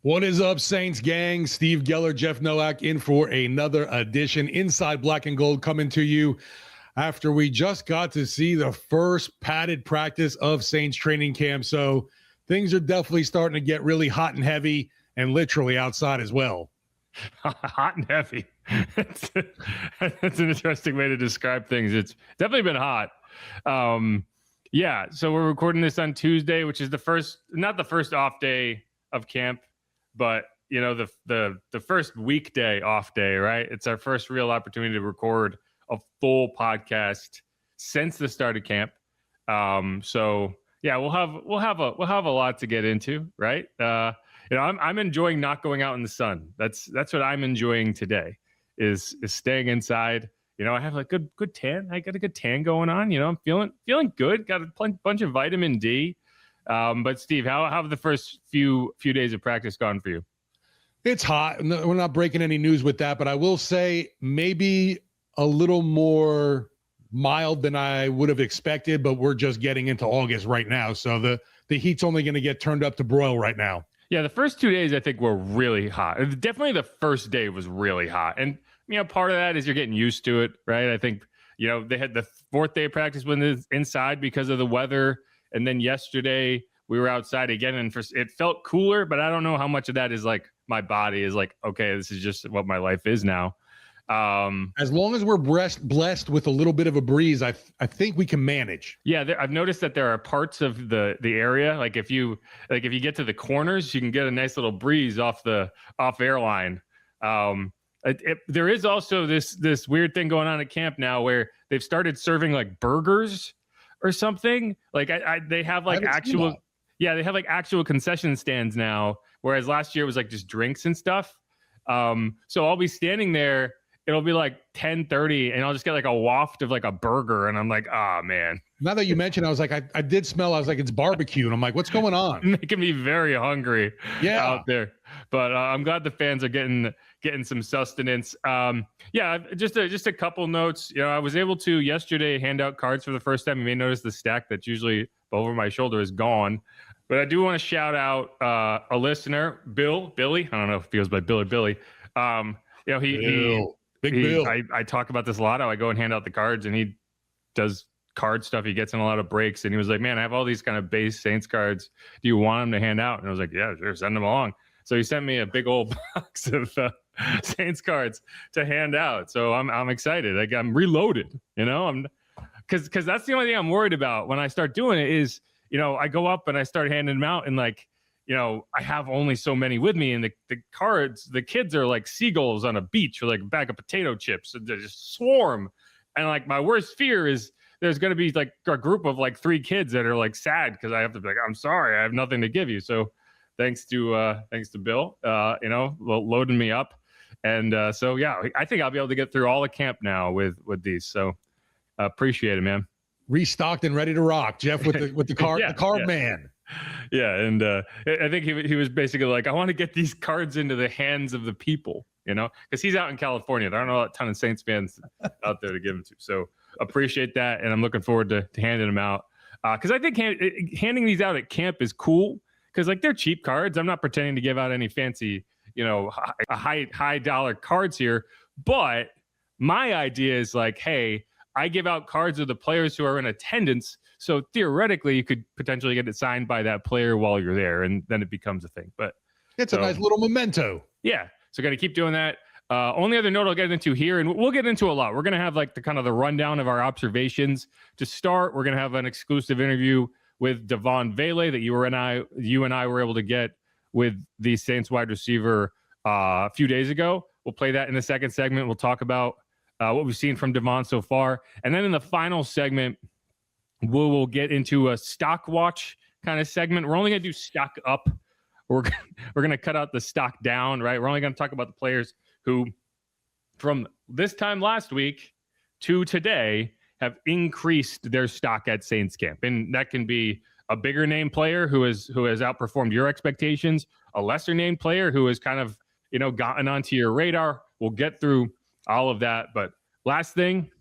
What is up, Saints gang? Steve Geller, Jeff Nowak in for another edition. Inside Black and Gold coming to you after we just got to see the first padded practice of Saints training camp. So things are definitely starting to get really hot and heavy and literally outside as well. Hot and heavy. That's an interesting way to describe things. It's definitely been hot. Yeah, so we're recording this on Tuesday, which is not the first off day of camp, but you know, the first weekday off day, right? It's our first real opportunity to record a full podcast since the start of camp. So yeah, we'll have a lot to get into, right? You know, I'm enjoying not going out in the sun. That's what I'm enjoying today, is staying inside. You know, I have like good tan. I got a good tan going on. You know, I'm feeling good. Got a bunch of vitamin D. But Steve, how have the first few days of practice gone for you? It's hot. We're not breaking any news with that, but I will say maybe a little more mild than I would have expected, but we're just getting into August right now. So the heat's only going to get turned up to broil right now. Yeah, the first 2 days I think were really hot. Definitely the first day was really hot. And, you know, part of that is you're getting used to it, right? I think, you know, they had the fourth day of practice when it's inside because of the weather. And then yesterday we were outside again, and it felt cooler, but I don't know how much of that is like my body is like, okay, this is just what my life is now. As long as we're blessed with a little bit of a breeze, I think we can manage. Yeah, I've noticed that there are parts of the area, like if you get to the corners, you can get a nice little breeze off airline. There is also this weird thing going on at camp now where they've started serving like burgers or something. Like they have like actual concession stands now, whereas last year it was like just drinks and stuff. So I'll be standing there. It'll be like 10:30 and I'll just get like a waft of like a burger. And I'm like, oh man. Now that you mentioned, I was like, I did smell, I was like, it's barbecue. And I'm like, what's going on? Making me very hungry out there. But I'm glad the fans are getting some sustenance. Yeah, just a couple notes. You know, I was able to yesterday hand out cards for the first time. You may notice the stack that's usually over my shoulder is gone. But I do want to shout out a listener, Billy. I don't know if he goes by Bill or Billy. You know, Bill. I talk about this a lot. How I go and hand out the cards, and he does card stuff. He gets in a lot of breaks, and he was like, "Man, I have all these kind of base Saints cards. Do you want them to hand out?" And I was like, "Yeah, sure, send them along." So he sent me a big old box of Saints cards to hand out. So I'm excited. Like I'm reloaded. You know, because that's the only thing I'm worried about when I start doing it is, you know, I go up and I start handing them out, and like, you know, I have only so many with me, and the cards, the kids are like seagulls on a beach or like a bag of potato chips, and they just swarm. And like my worst fear is there's going to be like a group of like 3 kids that are like sad because I have to be like, I'm sorry, I have nothing to give you. So thanks to Bill, you know, loading me up. And so yeah, I think I'll be able to get through all the camp now with these. So appreciate it, man. Restocked and ready to rock, Jeff, with the card, the card man. Yeah, and I think he was basically like, I want to get these cards into the hands of the people, you know, because he's out in California. There aren't a ton of Saints fans out there to give them to. So appreciate that, and I'm looking forward to handing them out. Because I think handing these out at camp is cool, because like they're cheap cards. I'm not pretending to give out any fancy, you know, high dollar cards here. But my idea is like, hey, I give out cards of the players who are in attendance. So theoretically, you could potentially get it signed by that player while you're there, and then it becomes a thing. But it's a nice little memento. Yeah. So got to keep doing that. Only other note I'll get into here, and we'll get into a lot. We're going to have like the rundown of our observations. To start, we're going to have an exclusive interview with Devaughn Vele that you and I were able to get with the Saints wide receiver a few days ago. We'll play that in the second segment. We'll talk about what we've seen from Devaughn so far. And then in the final segment, we'll get into a stock watch kind of segment. We're only going to do stock up. We're going to cut out the stock down, right? We're only going to talk about the players who, from this time last week to today, have increased their stock at Saints camp. And that can be a bigger name player who has outperformed your expectations, a lesser name player who has kind of, you know, gotten onto your radar. We'll get through all of that. But last thing,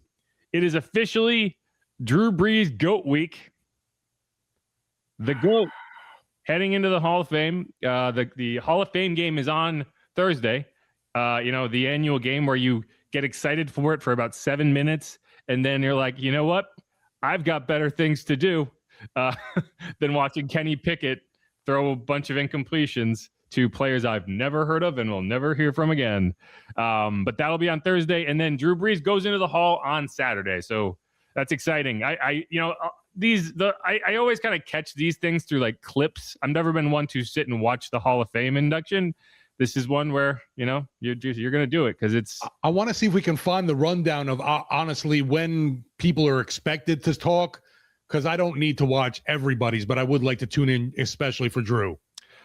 it is officially Drew Brees GOAT week. The GOAT heading into the Hall of Fame. The Hall of Fame game is on Thursday. The annual game where you get excited for it for about 7 minutes, and then you're like, you know what? I've got better things to do than watching Kenny Pickett throw a bunch of incompletions to players I've never heard of and will never hear from again. But that'll be on Thursday, and then Drew Brees goes into the Hall on Saturday. So that's exciting. I always kind of catch these things through like clips. I've never been one to sit and watch the Hall of Fame induction. This is one where, you're going to do it because it's. I want to see if we can find the rundown of honestly when people are expected to talk, because I don't need to watch everybody's, but I would like to tune in, especially for Drew.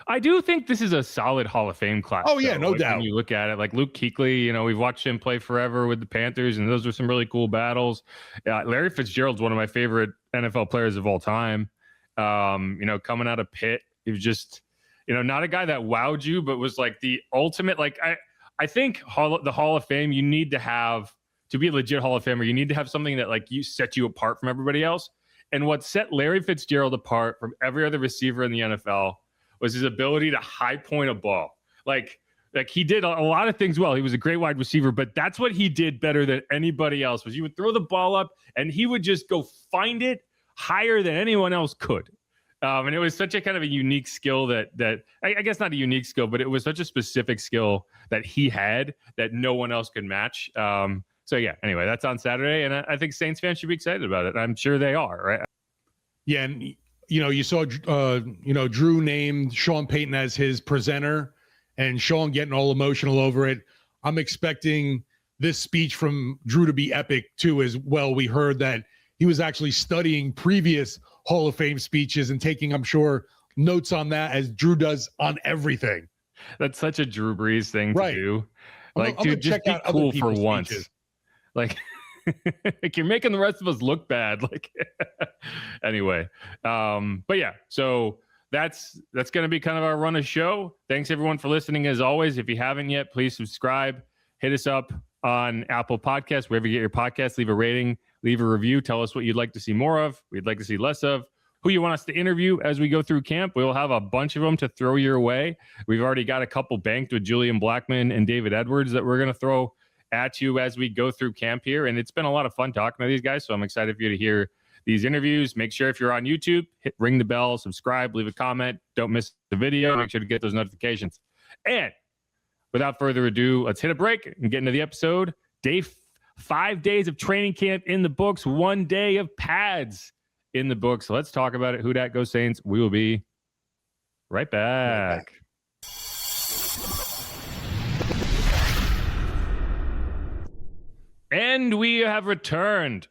I do think this is a solid Hall of Fame class. Oh, yeah, no doubt. When you look at it, like Luke Kuechly, we've watched him play forever with the Panthers, and those were some really cool battles. Larry Fitzgerald's one of my favorite NFL players of all time. Coming out of Pitt, he was just, not a guy that wowed you, but was like the ultimate. Like I think the Hall of Fame, you need to have, to be a legit Hall of Famer, you need to have something that like you set you apart from everybody else. And what set Larry Fitzgerald apart from every other receiver in the NFL was his ability to high point a ball. Like he did a lot of things well. He was a great wide receiver, but that's what he did better than anybody else. Was you would throw the ball up and he would just go find it higher than anyone else could. And it was such a kind of a unique skill that I guess not a unique skill, but it was such a specific skill that he had that no one else could match. So yeah, anyway, that's on Saturday, and I think Saints fans should be excited about it. I'm sure they are, right? Yeah, and you saw Drew named Sean Payton as his presenter, and Sean getting all emotional over it. I'm expecting this speech from Drew to be epic too as well. We heard that he was actually studying previous Hall of Fame speeches and taking, I'm sure, notes on that, as Drew does on everything. That's such a Drew Brees thing to do. Like, I'm dude, just be cool for once. Speeches. Like you're making the rest of us look bad. Like anyway. But yeah, so that's going to be kind of our run of show. Thanks everyone for listening. As always, if you haven't yet, please subscribe, hit us up on Apple Podcasts, wherever you get your podcasts, leave a rating, leave a review. Tell us what you'd like to see more of, we'd like to see less of, who you want us to interview as we go through camp. We'll have a bunch of them to throw your way. We've already got a couple banked with Julian Blackmon and David Edwards that we're going to throw at you as we go through camp here. And it's been a lot of fun talking to these guys. So I'm excited for you to hear these interviews. Make sure if you're on YouTube, ring the bell, subscribe, leave a comment. Don't miss the video. Make sure to get those notifications. And without further ado, let's hit a break and get into the episode. 5 days of training camp in the books, 1 day of pads in the books. So let's talk about it. Who dat? Go Saints. We will be right back. And we have returned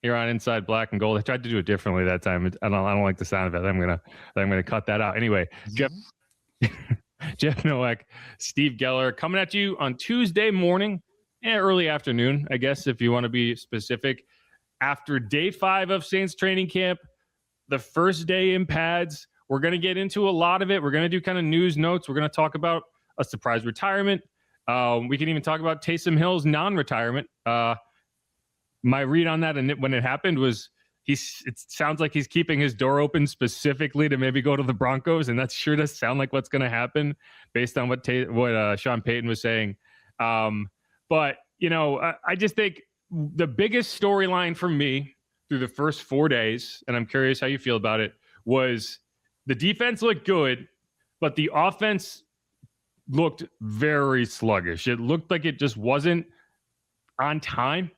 here on Inside Black and Gold. I tried to do it differently that time. I don't like the sound of it. I'm gonna cut that out. Anyway, Jeff Nowak, Steve Geller coming at you on Tuesday morning and early afternoon, I guess, if you want to be specific. After day 5 of Saints training camp, the first day in pads, we're going to get into a lot of it. We're going to do kind of news notes. We're going to talk about a surprise retirement. We can even talk about Taysom Hill's non-retirement. My read on that and when it happened was it sounds like he's keeping his door open specifically to maybe go to the Broncos, and that sure does sound like what's going to happen based on what Sean Payton was saying. But I just think the biggest storyline for me through the first 4 days, and I'm curious how you feel about it, was the defense looked good, but the offense looked very sluggish. It looked like it just wasn't on time.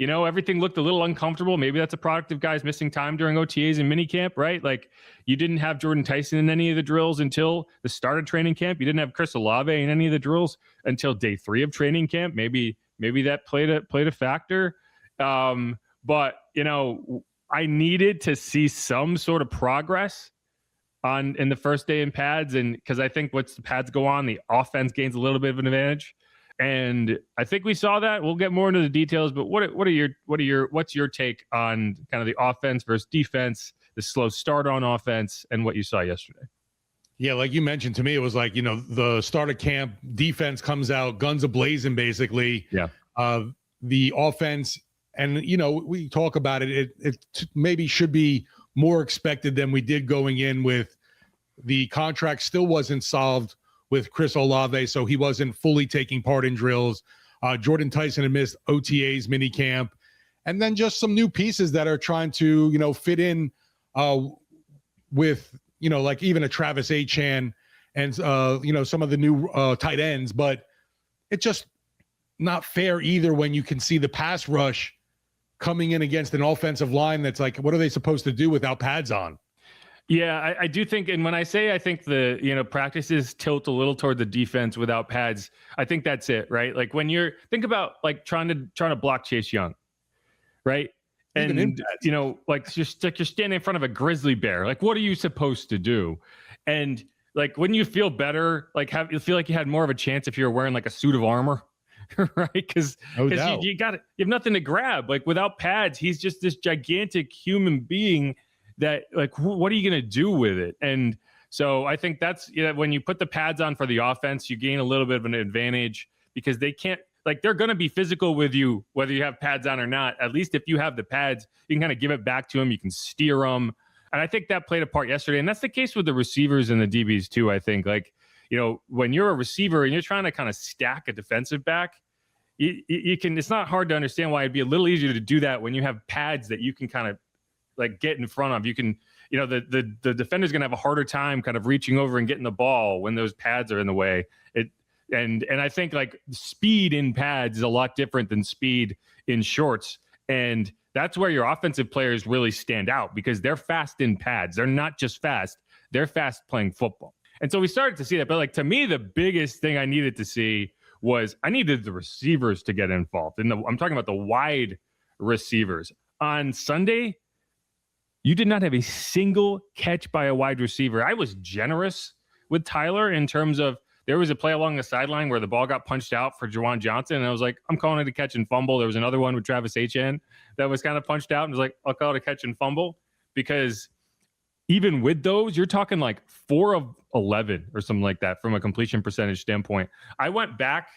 Everything looked a little uncomfortable. Maybe that's a product of guys missing time during OTAs and minicamp, right? Like you didn't have Jordan Tyson in any of the drills until the start of training camp. You didn't have Chris Olave in any of the drills until day 3 of training camp. Maybe that played a factor. But I needed to see some sort of progress in the first day in pads, and because I think once the pads go on, the offense gains a little bit of an advantage, and I think we saw that. We'll get more into the details, but what's your take on kind of the offense versus defense, the slow start on offense, and what you saw yesterday? Yeah, like you mentioned to me, it was like the start of camp, defense comes out guns a-blazing basically. Yeah. The offense, and we talk about it. It maybe should be more expected than we did going in with the contract still wasn't solved with Chris Olave, so he wasn't fully taking part in drills. Jordan Tyson had missed OTAs minicamp, and then just some new pieces that are trying to, fit in with, like even a Travis Achan and, some of the new tight ends. But it's just not fair either when you can see the pass rush coming in against an offensive line that's like, what are they supposed to do without pads on? Yeah, I do think, and when I say I think the practices tilt a little toward the defense without pads, I think that's it, right? Like when think about like trying to block Chase Young, right? And just like you're standing in front of a grizzly bear. Like, what are you supposed to do? And like, wouldn't you feel better? Like, you feel like you had more of a chance if you were wearing like a suit of armor, right? Because you have nothing to grab. Like without pads, he's just this gigantic human being. That like, what are you going to do with it? And so I think that's, when you put the pads on for the offense, you gain a little bit of an advantage because they can't, like, they're going to be physical with you, whether you have pads on or not. At least if you have the pads, you can kind of give it back to them. You can steer them. And I think that played a part yesterday. And that's the case with the receivers and the DBs too. I think like, when you're a receiver and you're trying to kind of stack a defensive back, you can, it's not hard to understand why it'd be a little easier to do that when you have pads that you can kind of like get in front of. You can, the defender's going to have a harder time kind of reaching over and getting the ball when those pads are in the way. And I think like speed in pads is a lot different than speed in shorts. And that's where your offensive players really stand out because they're fast in pads. They're not just fast. They're fast playing football. And so we started to see that. But like, to me, the biggest thing I needed to see was I needed the receivers to get involved. And I'm talking about the wide receivers. On Sunday, you did not have a single catch by a wide receiver. I was generous with Tyler in terms of there was a play along the sideline where the ball got punched out for Juwan Johnson. And I was like, I'm calling it a catch and fumble. There was another one with Travis Achan that was kind of punched out. And I was like, I'll call it a catch and fumble because even with those, you're talking like 4 of 11 or something like that from a completion percentage standpoint. I went back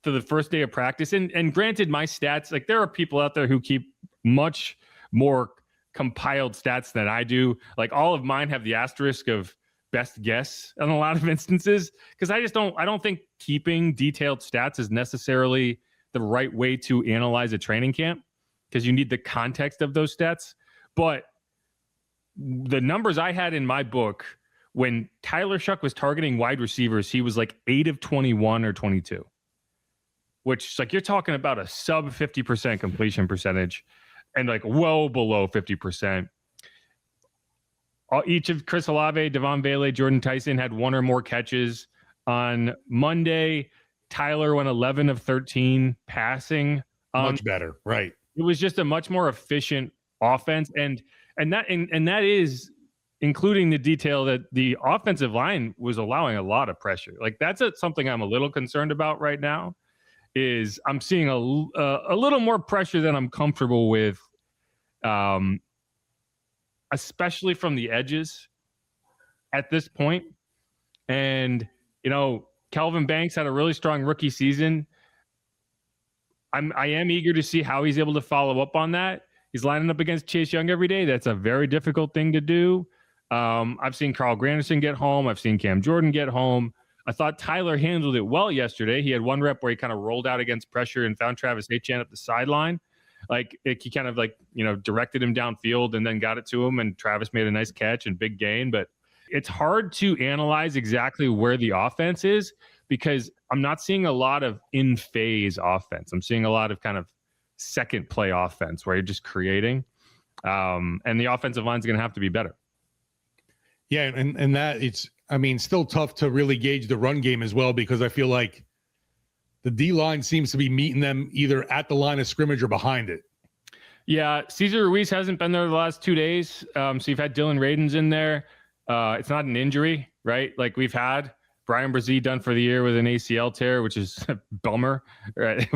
to the first day of practice and granted my stats, like there are people out there who keep much more compiled stats than I do. Like all of mine have the asterisk of best guess in a lot of instances because I don't think keeping detailed stats is necessarily the right way to analyze a training camp because you need the context of those stats. But the numbers I had in my book when Tyler Shuck was targeting wide receivers, he was like 8 of 21 or 22, which like you're talking about a sub 50% completion percentage. And like well below 50%. Each of Chris Olave, Devaughn Vele, Jordan Tyson had 1 or more catches. On Monday, Tyler went 11 of 13 passing. Much better, right? It was just a much more efficient offense, and that is including the detail that the offensive line was allowing a lot of pressure. Like that's something I'm a little concerned about right now. Is I'm seeing a little more pressure than I'm comfortable with, especially from the edges at this point. And, Calvin Banks had a really strong rookie season. I am eager to see how he's able to follow up on that. He's lining up against Chase Young every day. That's a very difficult thing to do. I've seen Carl Granderson get home. I've seen Cam Jordan get home. I thought Tyler handled it well yesterday. He had 1 rep where he kind of rolled out against pressure and found Travis Achan up the sideline. Like he kind of like, directed him downfield and then got it to him. And Travis made a nice catch and big gain. But it's hard to analyze exactly where the offense is because I'm not seeing a lot of in-phase offense. I'm seeing a lot of kind of second play offense where you're just creating. And the offensive line is going to have to be better. Yeah, and that it's, still tough to really gauge the run game as well because I feel like the D-line seems to be meeting them either at the line of scrimmage or behind it. Yeah, Cesar Ruiz hasn't been there the last 2 days. So you've had Dylan Radins in there. It's not an injury, right? Like we've had Brian Brzee done for the year with an ACL tear, which is a bummer. Right?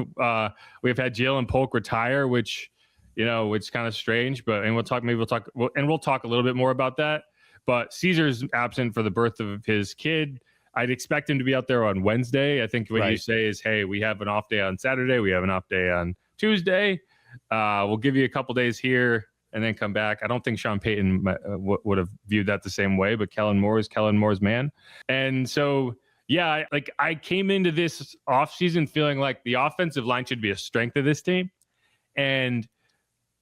We've had Jalen Polk retire, which kind of strange. But we'll talk a little bit more about that. But Caesar's absent for the birth of his kid. I'd expect him to be out there on Wednesday. I think what you say is, hey, we have an off day on Saturday. We have an off day on Tuesday. We'll give you a couple days here and then come back. I don't think Sean Payton would have viewed that the same way, but Kellen Moore is Kellen Moore's man. And so, yeah, I came into this offseason feeling like the offensive line should be a strength of this team. And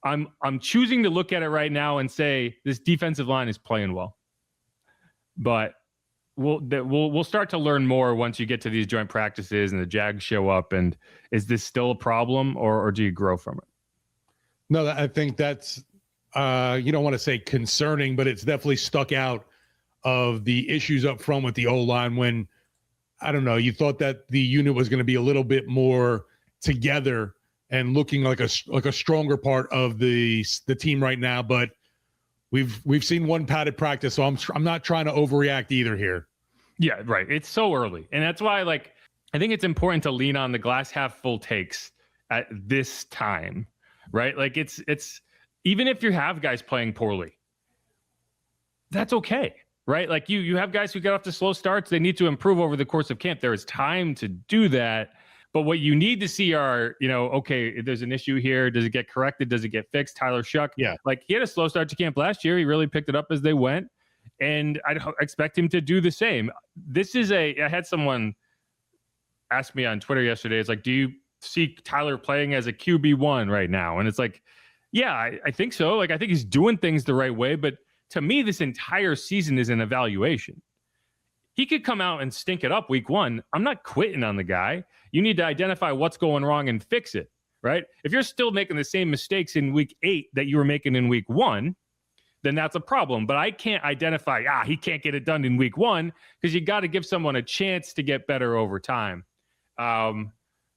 I'm choosing to look at it right now and say this defensive line is playing well. But we'll start to learn more once you get to these joint practices and the Jags show up. And is this still a problem, or do you grow from it? No, I think that's you don't want to say concerning, but it's definitely stuck out of the issues up front with the O-line when, I don't know, you thought that the unit was going to be a little bit more together and looking like a stronger part of the team right now, but we've seen one padded practice, so I'm not trying to overreact either here. Yeah, right. It's so early, and that's why I think it's important to lean on the glass half full takes at this time, right? Like it's even if you have guys playing poorly, that's okay, right? Like you have guys who get off to slow starts, they need to improve over the course of camp. There is time to do that. But what you need to see are, okay, there's an issue here. Does it get corrected? Does it get fixed? Tyler Shuck, yeah, like he had a slow start to camp last year. He really picked it up as they went, and I expect him to do the same. I had someone ask me on Twitter yesterday. It's like, do you see Tyler playing as a QB1 right now? And it's like, yeah, I think so. Like I think he's doing things the right way. But to me, this entire season is an evaluation. He could come out and stink it up week 1. I'm not quitting on the guy. You need to identify what's going wrong and fix it, right? If you're still making the same mistakes in week 8 that you were making in week 1, then that's a problem. But I can't identify, he can't get it done in week 1 because you got to give someone a chance to get better over time.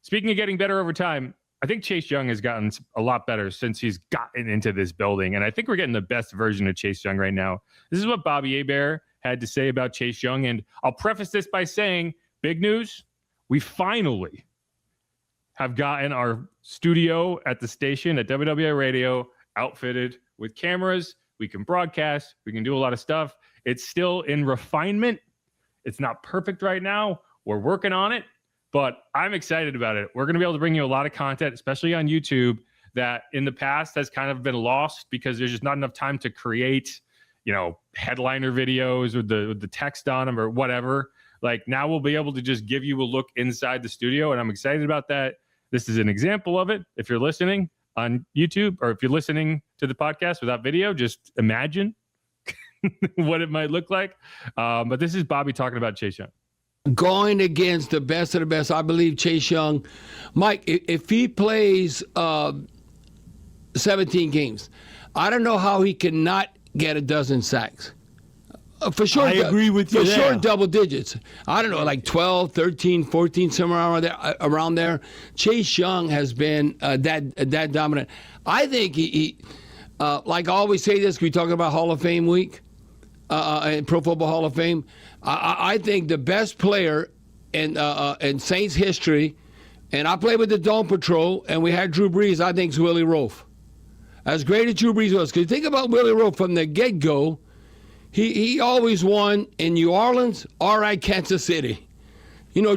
Speaking of getting better over time, I think Chase Young has gotten a lot better since he's gotten into this building. And I think we're getting the best version of Chase Young right now. This is what Bobby Hebert had to say about Chase Young. And I'll preface this by saying, big news, we finally have gotten our studio at the station at WWI Radio outfitted with cameras. We can broadcast. We can do a lot of stuff. It's still in refinement. It's not perfect right now. We're working on it, but I'm excited about it. We're going to be able to bring you a lot of content, especially on YouTube, that in the past has kind of been lost because there's just not enough time to create headliner videos with the text on them or whatever. Like now we'll be able to just give you a look inside the studio, and I'm excited about that. This is an example of it. If you're listening on YouTube or if you're listening to the podcast without video, just imagine what it might look like. But this is Bobby talking about Chase Young. Going against the best of the best, I believe Chase Young, Mike, if he plays 17 games, I don't know how he cannot get a dozen sacks. For sure, I agree with you. For sure, double digits. I don't know, like 12, 13, 14, somewhere around there. Chase Young has been that dominant. I think he like I always say this, we talk about Hall of Fame week, and Pro Football Hall of Fame. I think the best player in Saints history, and I played with the Dawn Patrol, and we had Drew Brees, I think it's Willie Roaf. As great as Drew Brees was, because think about Willie Roaf from the get-go, he always won in New Orleans, all right, Kansas City.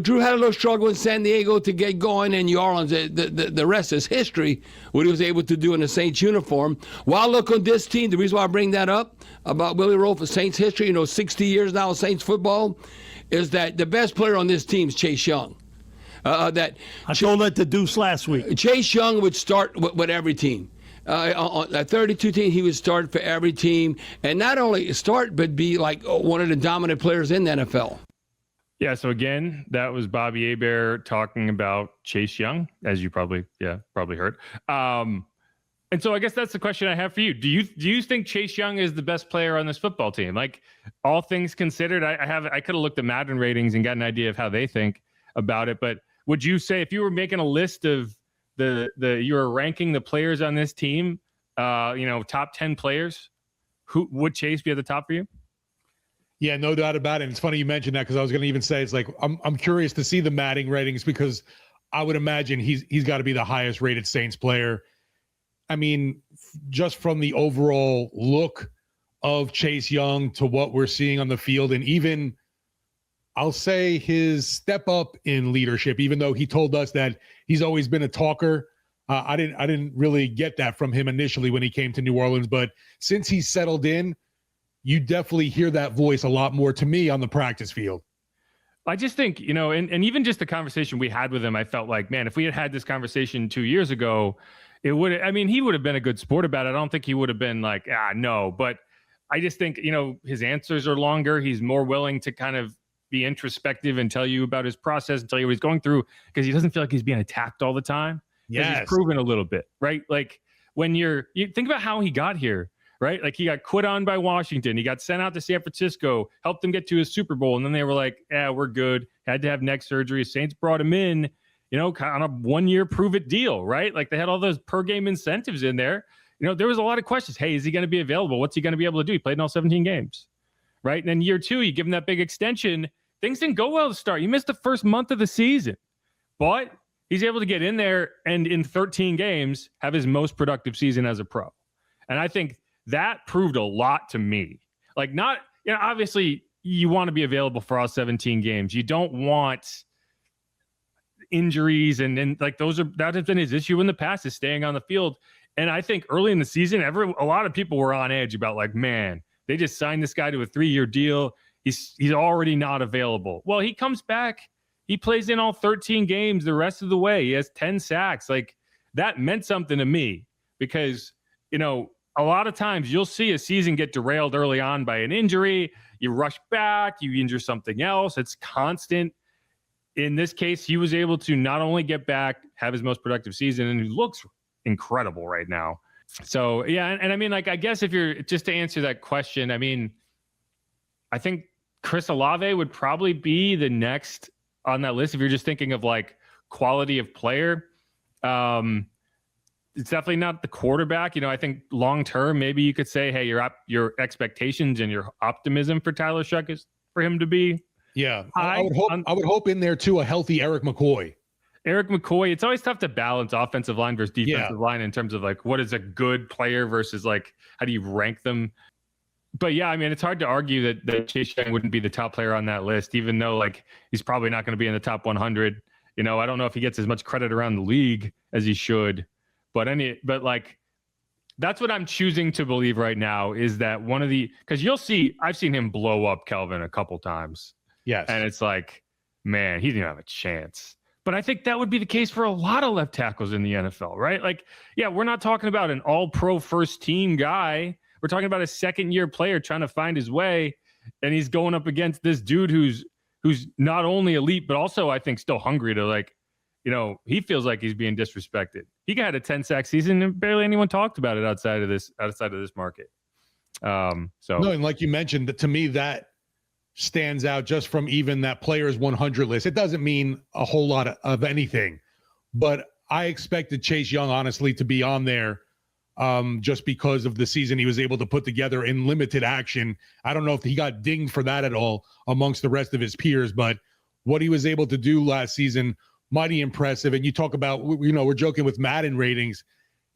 Drew had a little struggle in San Diego to get going, and New Orleans, the rest is history, what he was able to do in the Saints uniform. While look on this team, the reason why I bring that up about Willie Roaf of Saints history, 60 years now of Saints football, is that the best player on this team is Chase Young. I told that to Deuce last week. Chase Young would start with every team. On a 32 team, he would start for every team, and not only start, but be like one of the dominant players in the NFL. Yeah, so again, that was Bobby Hebert talking about Chase Young, as you probably heard. And so I guess that's the question I have for you. Do you think Chase Young is the best player on this football team? Like, all things considered, I could have looked at Madden ratings and got an idea of how they think about it. But would you say, if you were making a list of you were ranking the players on this team, top 10 players, who would Chase be at the top for you? Yeah, no doubt about it. And it's funny you mentioned that, because I was going to even say, it's like, I'm curious to see the Madden ratings, because I would imagine he's got to be the highest rated Saints player. I mean, just from the overall look of Chase Young to what we're seeing on the field, and even I'll say his step up in leadership, even though he told us that he's always been a talker. I didn't really get that from him initially when he came to New Orleans, but since he's settled in, you definitely hear that voice a lot more to me on the practice field. I just think, and even just the conversation we had with him, I felt like, man, if we had had this conversation 2 years ago, he would have been a good sport about it. I don't think he would have been like, no, but I just think, his answers are longer. He's more willing to kind of be introspective and tell you about his process and tell you what he's going through, because he doesn't feel like he's being attacked all the time. Yes. He's proven a little bit, right? Like when you think about how he got here, right? Like he got quit on by Washington. He got sent out to San Francisco, helped them get to his Super Bowl. And then they were like, we're good. Had to have neck surgery. Saints brought him in, on a 1-year prove it deal, right? Like they had all those per game incentives in there. There was a lot of questions. Hey, is he going to be available? What's he going to be able to do? He played in all 17 games, right? And then year 2, you give him that big extension. Things didn't go well to start. You missed the first month of the season, but he's able to get in there and in 13 games have his most productive season as a pro. And I think that proved a lot to me. Like obviously you want to be available for all 17 games. You don't want injuries and like that has been his issue in the past, is staying on the field. And I think early in the season, a lot of people were on edge about like, man, they just signed this guy to a 3-year deal. He's already not available. Well, he comes back. He plays in all 13 games the rest of the way. He has 10 sacks. Like that meant something to me because, a lot of times you'll see a season get derailed early on by an injury. You rush back, you injure something else. It's constant. In this case, he was able to not only get back, have his most productive season, and he looks incredible right now. So, yeah. And I mean, like, I guess if you're just to answer that question, I mean, I think Chris Olave would probably be the next on that list. If you're just thinking of like quality of player, it's definitely not the quarterback. I think long-term, maybe you could say, hey, your expectations and your optimism for Tyler Shuck is for him to be. Yeah. I would hope in there too, a healthy Eric McCoy. It's always tough to balance offensive line versus defensive line in terms of like, what is a good player versus like, how do you rank them? But yeah, I mean, it's hard to argue that Chase Young wouldn't be the top player on that list, even though like he's probably not going to be in the top 100. I don't know if he gets as much credit around the league as he should, but like that's what I'm choosing to believe right now is that because you'll see, I've seen him blow up Kelvin a couple times. Yes. And it's like, man, he didn't have a chance. But I think that would be the case for a lot of left tackles in the NFL, right? Like, yeah, we're not talking about an all-pro first-team guy. We're talking about a second-year player trying to find his way, and he's going up against this dude who's not only elite, but also I think still hungry to like, he feels like he's being disrespected. He got a 10-sack season, and barely anyone talked about it outside of this market. No, and like you mentioned, to me that stands out just from even that players 100 list. It doesn't mean a whole lot of anything, but I expected Chase Young, honestly, to be on there just because of the season he was able to put together in limited action. I don't know if he got dinged for that at all amongst the rest of his peers, but what he was able to do last season, mighty impressive. And you talk about, we're joking with Madden ratings.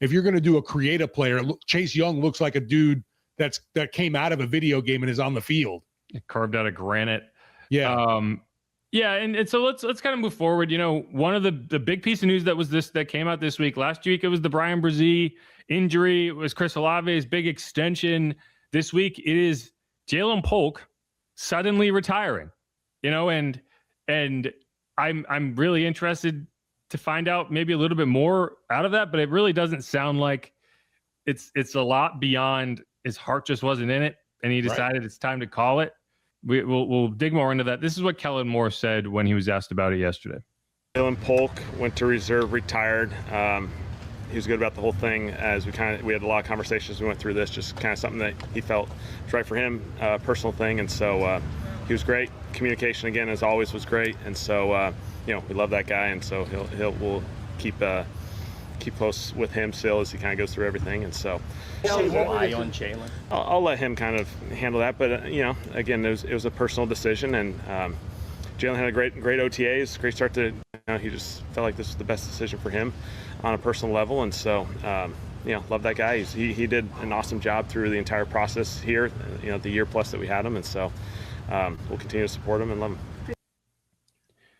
If you're going to do a creative player, Chase Young looks like a dude that came out of a video game and is on the field. Carved out of granite. Yeah. And so let's kind of move forward. One of the big piece of news that came out this week. Last week it was the Brian Brzee injury. It was Chris Olave's big extension. This week it is Jalen Polk suddenly retiring. And I'm really interested to find out maybe a little bit more out of that, but it really doesn't sound like it's a lot beyond his heart just wasn't in it, and he decided It's time to call it. We'll dig more into that. This is what Kellen Moore said when he was asked about it yesterday. Jalen Polk went to reserve, retired. He was good about the whole thing. As we had a lot of conversations. We went through this, just kind of something that he felt was right for him, personal thing, and so he was great. Communication again, as always, was great, and so we love that guy, and so we'll keep close with him still as he kind of goes through everything, and so. Eye on Jalen. I'll let him kind of handle that, but again, it was a personal decision, and Jalen had a great OTAs, great start to. He just felt like this was the best decision for him on a personal level, and so love that guy. He did an awesome job through the entire process here, the year plus that we had him, and so we'll continue to support him and love him.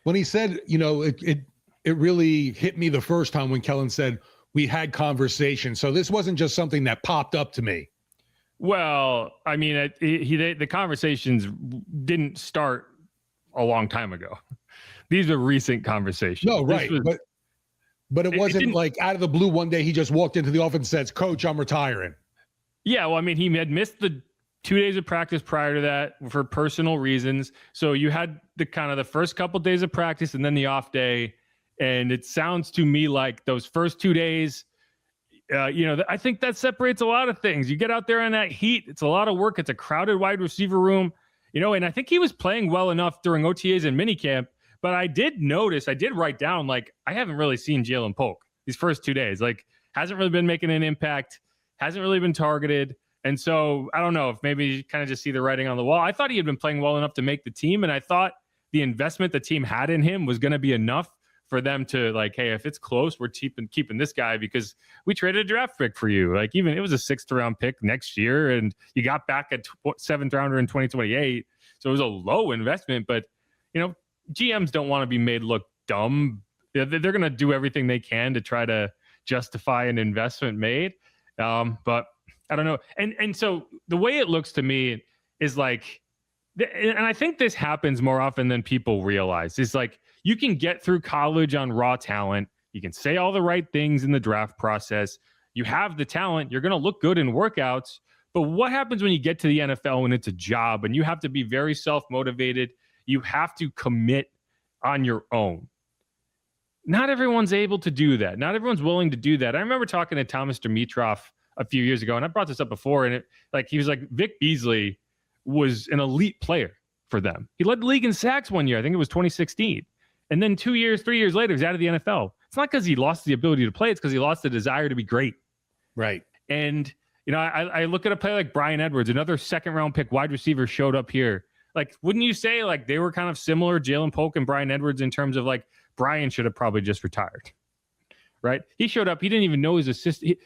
When he said, it really hit me the first time when Kellen said, we had conversations. So this wasn't just something that popped up to me. Well, I mean, the conversations didn't start a long time ago. These are recent conversations. No, right. But it wasn't like out of the blue one day he just walked into the office and says, "Coach, I'm retiring." Yeah, well, I mean, he had missed the 2 days of practice prior to that for personal reasons. So you had the first couple days of practice and then the off day. And it sounds to me like those first 2 days, I think that separates a lot of things. You get out there in that heat. It's a lot of work. It's a crowded wide receiver room, and I think he was playing well enough during OTAs and minicamp. But I did write down, like, I haven't really seen Jalen Polk these first 2 days. Like, hasn't really been making an impact, hasn't really been targeted. And so I don't know if maybe you kind of just see the writing on the wall. I thought he had been playing well enough to make the team. And I thought the investment the team had in him was going to be enough for them to, like, hey, if it's close, we're keeping this guy because we traded a draft pick for you. Like, even it was a 6th round pick next year, and you got back a 7th rounder in 2028. So it was a low investment, but GMs don't want to be made look dumb. They're going to do everything they can to try to justify an investment made. But I don't know. And so the way it looks to me is like, and I think this happens more often than people realize, is like, you can get through college on raw talent. You can say all the right things in the draft process. You have the talent. You're going to look good in workouts. But what happens when you get to the NFL when it's a job and you have to be very self-motivated? You have to commit on your own. Not everyone's able to do that. Not everyone's willing to do that. I remember talking to Thomas Dimitroff a few years ago, and I brought this up before, and he was like, Vic Beasley was an elite player for them. He led the league in sacks one year. I think it was 2016. And then 3 years later, he's out of the NFL. It's not because he lost the ability to play. It's because he lost the desire to be great. Right. And, I look at a player like Brian Edwards, another 2nd round pick wide receiver showed up here. Like, wouldn't you say like they were kind of similar, Jalen Polk and Brian Edwards, in terms of like Brian should have probably just retired, right? He showed up. He didn't even know his assistant.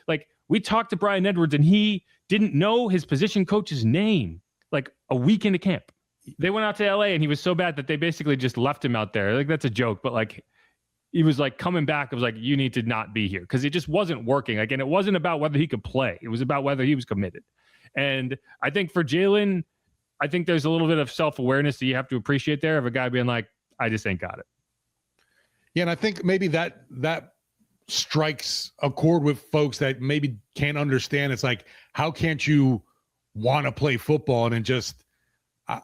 We talked to Brian Edwards and he didn't know his position coach's name like a week into camp. They went out to LA and he was so bad that they basically just left him out there. Like, that's a joke, but like, he was like coming back. It was like, you need to not be here because it just wasn't working. Like, and it wasn't about whether he could play. It was about whether he was committed. And I think for Jalen, I think there's a little bit of self-awareness that you have to appreciate there of a guy being like, I just ain't got it. Yeah, and I think maybe that strikes a chord with folks that maybe can't understand. It's like, how can't you want to play football? And then just,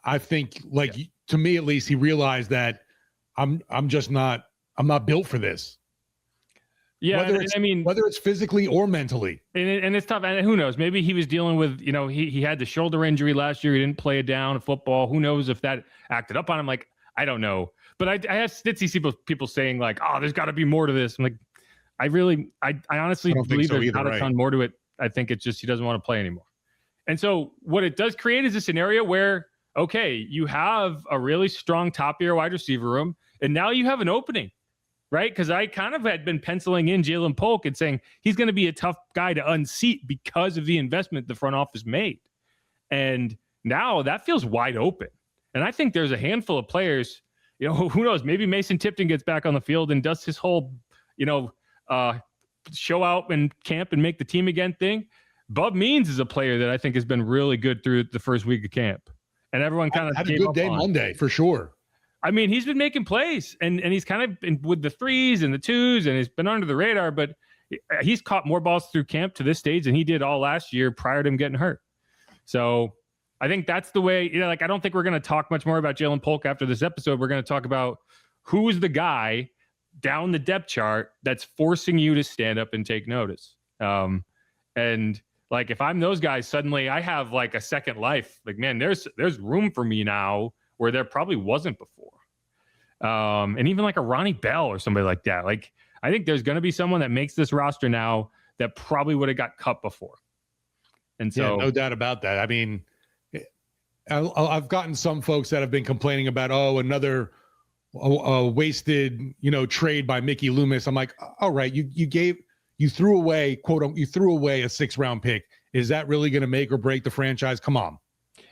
I think, like, to me at least, he realized that I'm not built for this. Yeah, whether it's physically or mentally, and it's tough. And who knows? Maybe he was dealing with, he had the shoulder injury last year. He didn't play it down in football. Who knows if that acted up on him? Like, I don't know. But I did see people saying like, oh, there's got to be more to this. I'm like, I honestly believe there's not a ton more to it. I think it's just he doesn't want to play anymore. And so what it does create is a scenario where, okay, you have a really strong top-tier wide receiver room, and now you have an opening. Right? Because I kind of had been penciling in Jalen Polk and saying he's going to be a tough guy to unseat because of the investment the front office made. And now that feels wide open. And I think there's a handful of players, who knows, maybe Mason Tipton gets back on the field and does his whole, show out in camp and make the team again thing. Bub Means is a player that I think has been really good through the first week of camp. And everyone kind of had a good day Monday for sure. I mean, he's been making plays and he's kind of been with the 3s and the 2s and he's been under the radar, but he's caught more balls through camp to this stage than he did all last year prior to him getting hurt. So I think that's the way, I don't think we're going to talk much more about Jalen Polk after this episode. We're going to talk about who's the guy down the depth chart that's forcing you to stand up and take notice. And like, if I'm those guys, suddenly I have like a second life. Like, man, there's room for me now where there probably wasn't before. And even like a Ronnie Bell or somebody like that. Like, I think there's going to be someone that makes this roster now that probably would have got cut before. And so, no doubt about that. I mean, I've gotten some folks that have been complaining about, another wasted, trade by Mickey Loomis. I'm like, all right, you threw away a 6th round pick. Is that really going to make or break the franchise? Come on.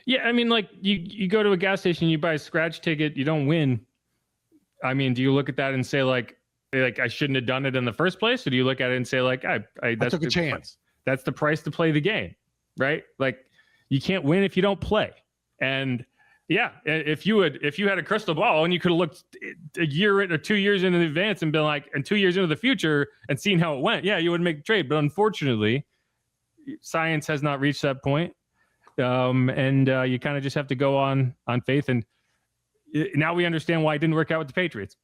Yeah, I mean, like you go to a gas station, you buy a scratch ticket, you don't win. I mean, do you look at that and say like, Like, I shouldn't have done it in the first place? Or do you look at it and say, like, I took a chance. That's the price to play the game, right? Like, you can't win if you don't play. And yeah, if you had a crystal ball and you could have looked a year or 2 years into the advance and been like, and 2 years into the future and seen how it went, yeah, you would make the trade. But unfortunately, science has not reached that point. And you kind of just have to go on faith. And now we understand why it didn't work out with the Patriots.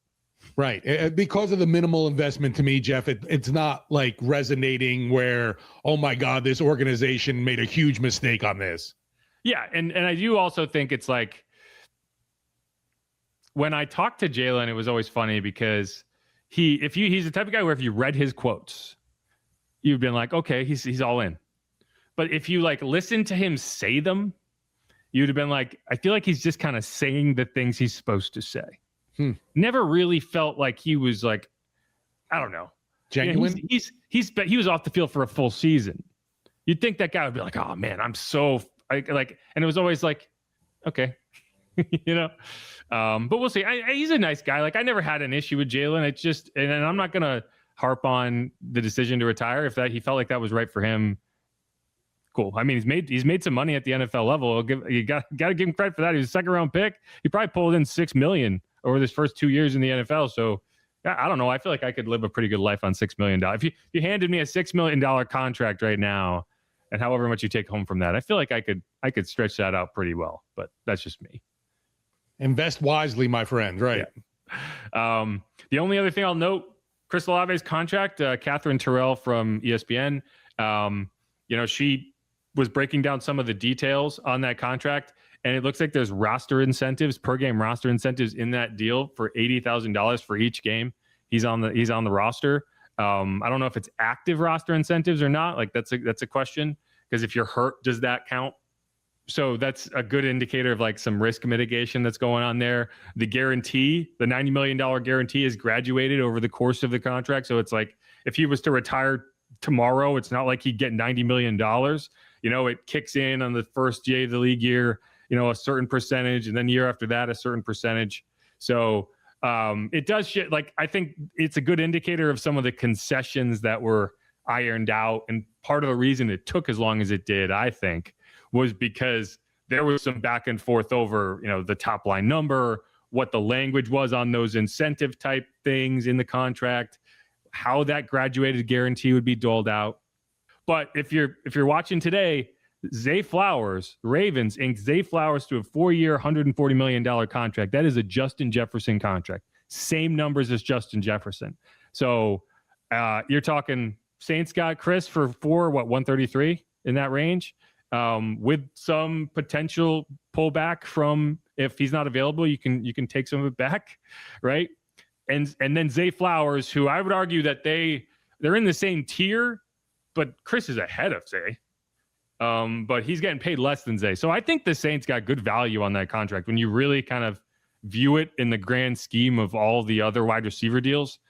Right. Because of the minimal investment, to me, Jeff, it's not like resonating where, oh my God, this organization made a huge mistake on this. Yeah. And I do also think it's like, when I talked to Jalen, it was always funny because he's the type of guy where if you read his quotes, you've been like, okay, he's all in. But if you like listen to him say them, you'd have been like, I feel like he's just kind of saying the things he's supposed to say. Never really felt like he was like, I don't know, genuine. You know, he was off the field for a full season. You'd think that guy would be like, oh man, I'm so like, and it was always like, okay, you know. But we'll see. He's a nice guy. Like, I never had an issue with Jalen. It's just, and I'm not gonna harp on the decision to retire. If he felt like that was right for him, cool. I mean, he's made some money at the NFL level. You got to give him credit for that. He was a second round pick. He probably pulled in $6 million over his first 2 years in the NFL. So I don't know. I feel like I could live a pretty good life on $6 million. If you handed me a $6 million contract right now, and however much you take home from that, I feel like I could stretch that out pretty well. But that's just me. Invest wisely, my friend. Right. Yeah. The only other thing I'll note, Chris Olave's contract. Catherine Terrell from ESPN. She was breaking down some of the details on that contract, and it looks like there's roster incentives, per game roster incentives in that deal for $80,000 for each game he's on the roster. I don't know if it's active roster incentives or not. Like, that's a question, because if you're hurt, does that count? So that's a good indicator of like some risk mitigation that's going on there. The guarantee, the $90 million guarantee, is graduated over the course of the contract. So it's like, if he was to retire tomorrow, it's not like he'd get $90 million. It kicks in on the first day of the league year, a certain percentage, and then year after that, a certain percentage. So it does shit. Like, I think it's a good indicator of some of the concessions that were ironed out. And part of the reason it took as long as it did, I think, was because there was some back and forth over, the top line number, what the language was on those incentive type things in the contract, how that graduated guarantee would be doled out. But if you're watching today, Zay Flowers, Ravens inked Zay Flowers to a 4-year, $140 million contract. That is a Justin Jefferson contract. Same numbers as Justin Jefferson. So you're talking Saints got Chris for 133 in that range, with some potential pullback from, if he's not available, you can take some of it back, right? And then Zay Flowers, who I would argue that they're in the same tier, but Chris is ahead of Zay. But he's getting paid less than Zay. So I think the Saints got good value on that contract. When you really kind of view it in the grand scheme of all the other wide receiver deals,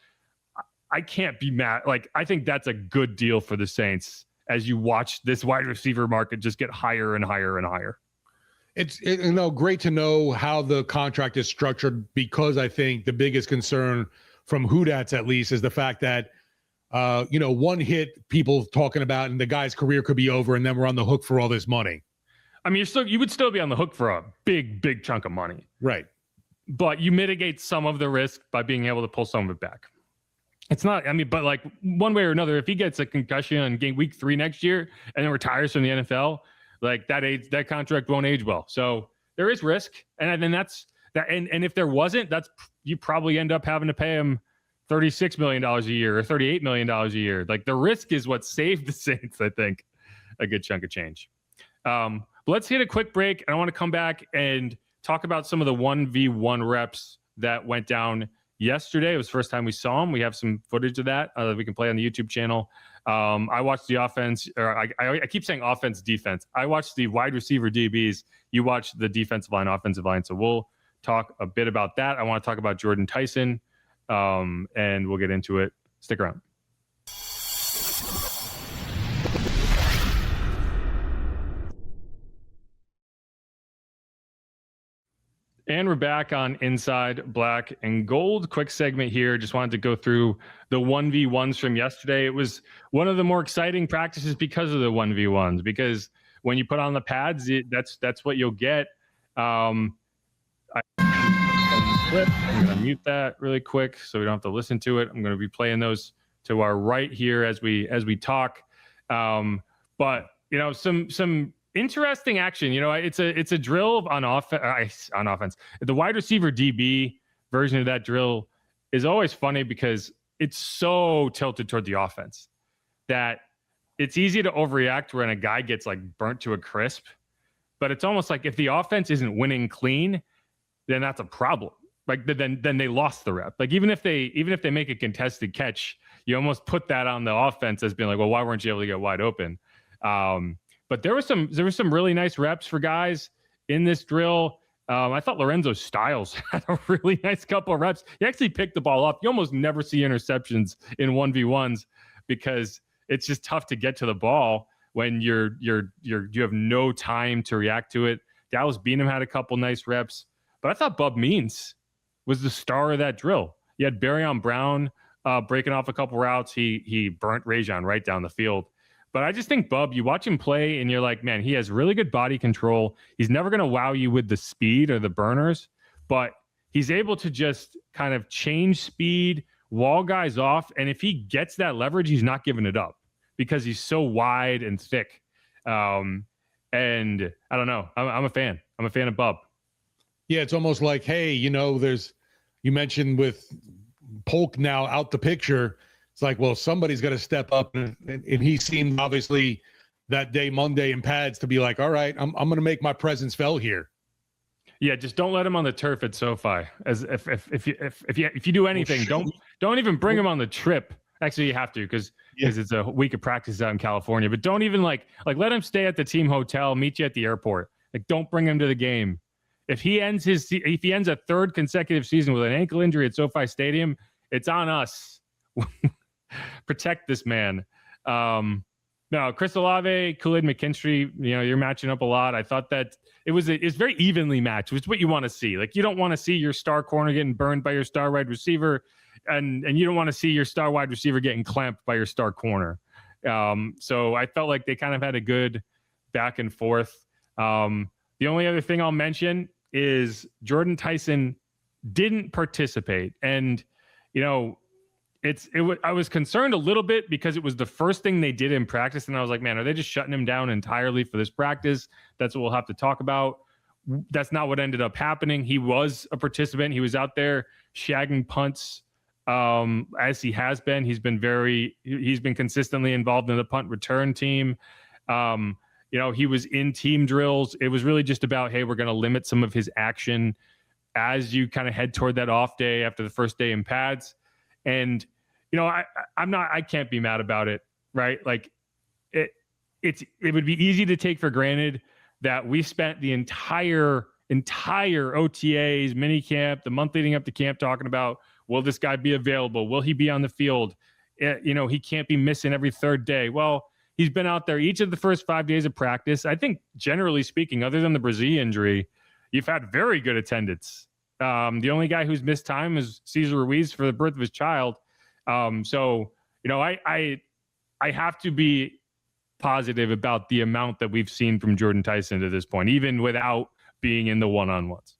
I can't be mad. Like, I think that's a good deal for the Saints as you watch this wide receiver market just get higher and higher and higher. It's great to know how the contract is structured, because I think the biggest concern from Houdats, at least, is the fact that one hit people talking about, and the guy's career could be over, and then we're on the hook for all this money. I mean, you would still be on the hook for a big chunk of money, right? But you mitigate some of the risk by being able to pull some of it back. It's not, but like, one way or another, if he gets a concussion on game week 3 next year and then retires from the NFL, like, that contract won't age well. So there is risk, and then that's that. And if there wasn't, you probably end up having to pay him $36 million a year or $38 million a year. Like, the risk is what saved the Saints, I think, a good chunk of change. But let's hit a quick break, and I want to come back and talk about some of the 1v1 reps that went down yesterday. It was the first time we saw them. We have some footage of that we can play on the YouTube channel. I watched the offense, or I keep saying offense, defense. I watched the wide receiver DBs. You watched the defensive line, offensive line. So we'll talk a bit about that. I want to talk about Jordan Tyson, and we'll get into it. Stick around. And we're back on Inside Black and Gold. Quick segment here. Just wanted to go through the 1v1s from yesterday. It was one of the more exciting practices because of the 1v1s, because when you put on the pads, that's what you'll get. I'm going to mute that really quick so we don't have to listen to it. I'm going to be playing those to our right here as we talk. But, some interesting action. It's a drill on offense. The wide receiver DB version of that drill is always funny because it's so tilted toward the offense that it's easy to overreact when a guy gets like burnt to a crisp. But it's almost like if the offense isn't winning clean, then that's a problem. Like then they lost the rep. Like even if they make a contested catch, you almost put that on the offense as being like, well, why weren't you able to get wide open? But there was some really nice reps for guys in this drill. I thought Lorenzo Styles had a really nice couple of reps. He actually picked the ball up. You almost never see interceptions in 1v1s because it's just tough to get to the ball when you have no time to react to it. Dallas Beanham had a couple nice reps, but I thought Bub Means was the star of that drill. You had Barryon Brown breaking off a couple routes. He burnt Rajon right down the field. But I just think Bub, you watch him play and you're like, man, he has really good body control. He's never going to wow you with the speed or the burners, but he's able to just kind of change speed, wall guys off. And if he gets that leverage, he's not giving it up because he's so wide and thick. And I don't know. I'm a fan. I'm a fan of Bub. Yeah, it's almost like, hey, you mentioned with Polk now out the picture. It's like, well, somebody's got to step up. And he seemed obviously that day, Monday in pads, to be like, all right, I'm going to make my presence felt here. Yeah, just don't let him on the turf at SoFi. As if you do anything, don't even bring him on the trip. Actually, you have to because it's a week of practice out in California. But don't even like let him stay at the team hotel, meet you at the airport. Like, don't bring him to the game. If he ends a third consecutive season with an ankle injury at SoFi Stadium, it's on us. Protect this man. No, Chris Olave, Khalid McKinstry, you're matching up a lot. I thought that it's very evenly matched, which is what you want to see. Like, you don't want to see your star corner getting burned by your star wide receiver, and you don't want to see your star wide receiver getting clamped by your star corner. So I felt like they kind of had a good back and forth. The only other thing I'll mention is Jordan Tyson didn't participate, and I was concerned a little bit because it was the first thing they did in practice. And I was like, man, are they just shutting him down entirely for this practice? That's what we'll have to talk about. That's not what ended up happening. He was a participant. He was out there shagging punts as he has been. He's been consistently involved in the punt return team. He was in team drills. It was really just about, hey, we're going to limit some of his action as you kind of head toward that off day after the first day in pads. And, I can't be mad about it, right? Like it would be easy to take for granted that we spent the entire OTAs, mini camp, the month leading up to camp talking about, will this guy be available? Will he be on the field? He can't be missing every third day. Well, he's been out there each of the first 5 days of practice. I think generally speaking, other than the Brazil injury, you've had very good attendance. The only guy who's missed time is Cesar Ruiz for the birth of his child. So I have to be positive about the amount that we've seen from Jordan Tyson to this point, even without being in the one-on-ones.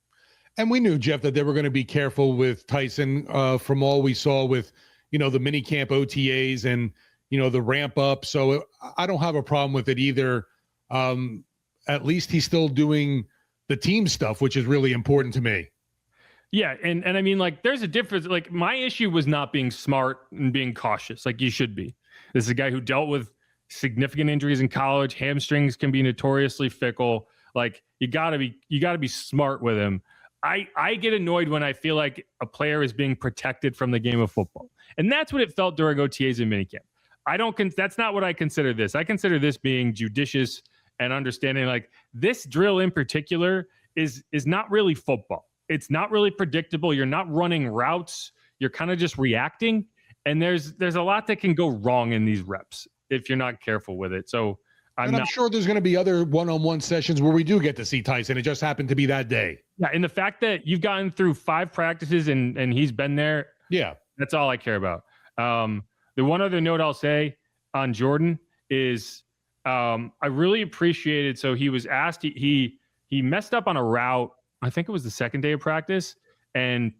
And we knew, Jeff, that they were going to be careful with Tyson from all we saw with, the mini camp OTAs and, the ramp up. So I don't have a problem with it either. At least he's still doing the team stuff, which is really important to me. Yeah, and I mean, like, there's a difference. Like, my issue was not being smart and being cautious, like you should be. This is a guy who dealt with significant injuries in college. Hamstrings can be notoriously fickle. Like, you gotta be smart with him. I get annoyed when I feel like a player is being protected from the game of football, and that's what it felt during OTAs and minicamp. That's not what I consider this. I consider this being judicious and understanding. Like, this drill in particular is not really football. It's not really predictable. You're not running routes. You're kind of just reacting. And there's a lot that can go wrong in these reps if you're not careful with it. So I'm sure there's going to be other one-on-one sessions where we do get to see Tyson. It just happened to be that day. Yeah, and the fact that you've gotten through 5 practices and he's been there, Yeah, that's all I care about. The one other note I'll say on Jordan is I really appreciated. So he was asked, he messed up on a route. I think it was the second day of practice, and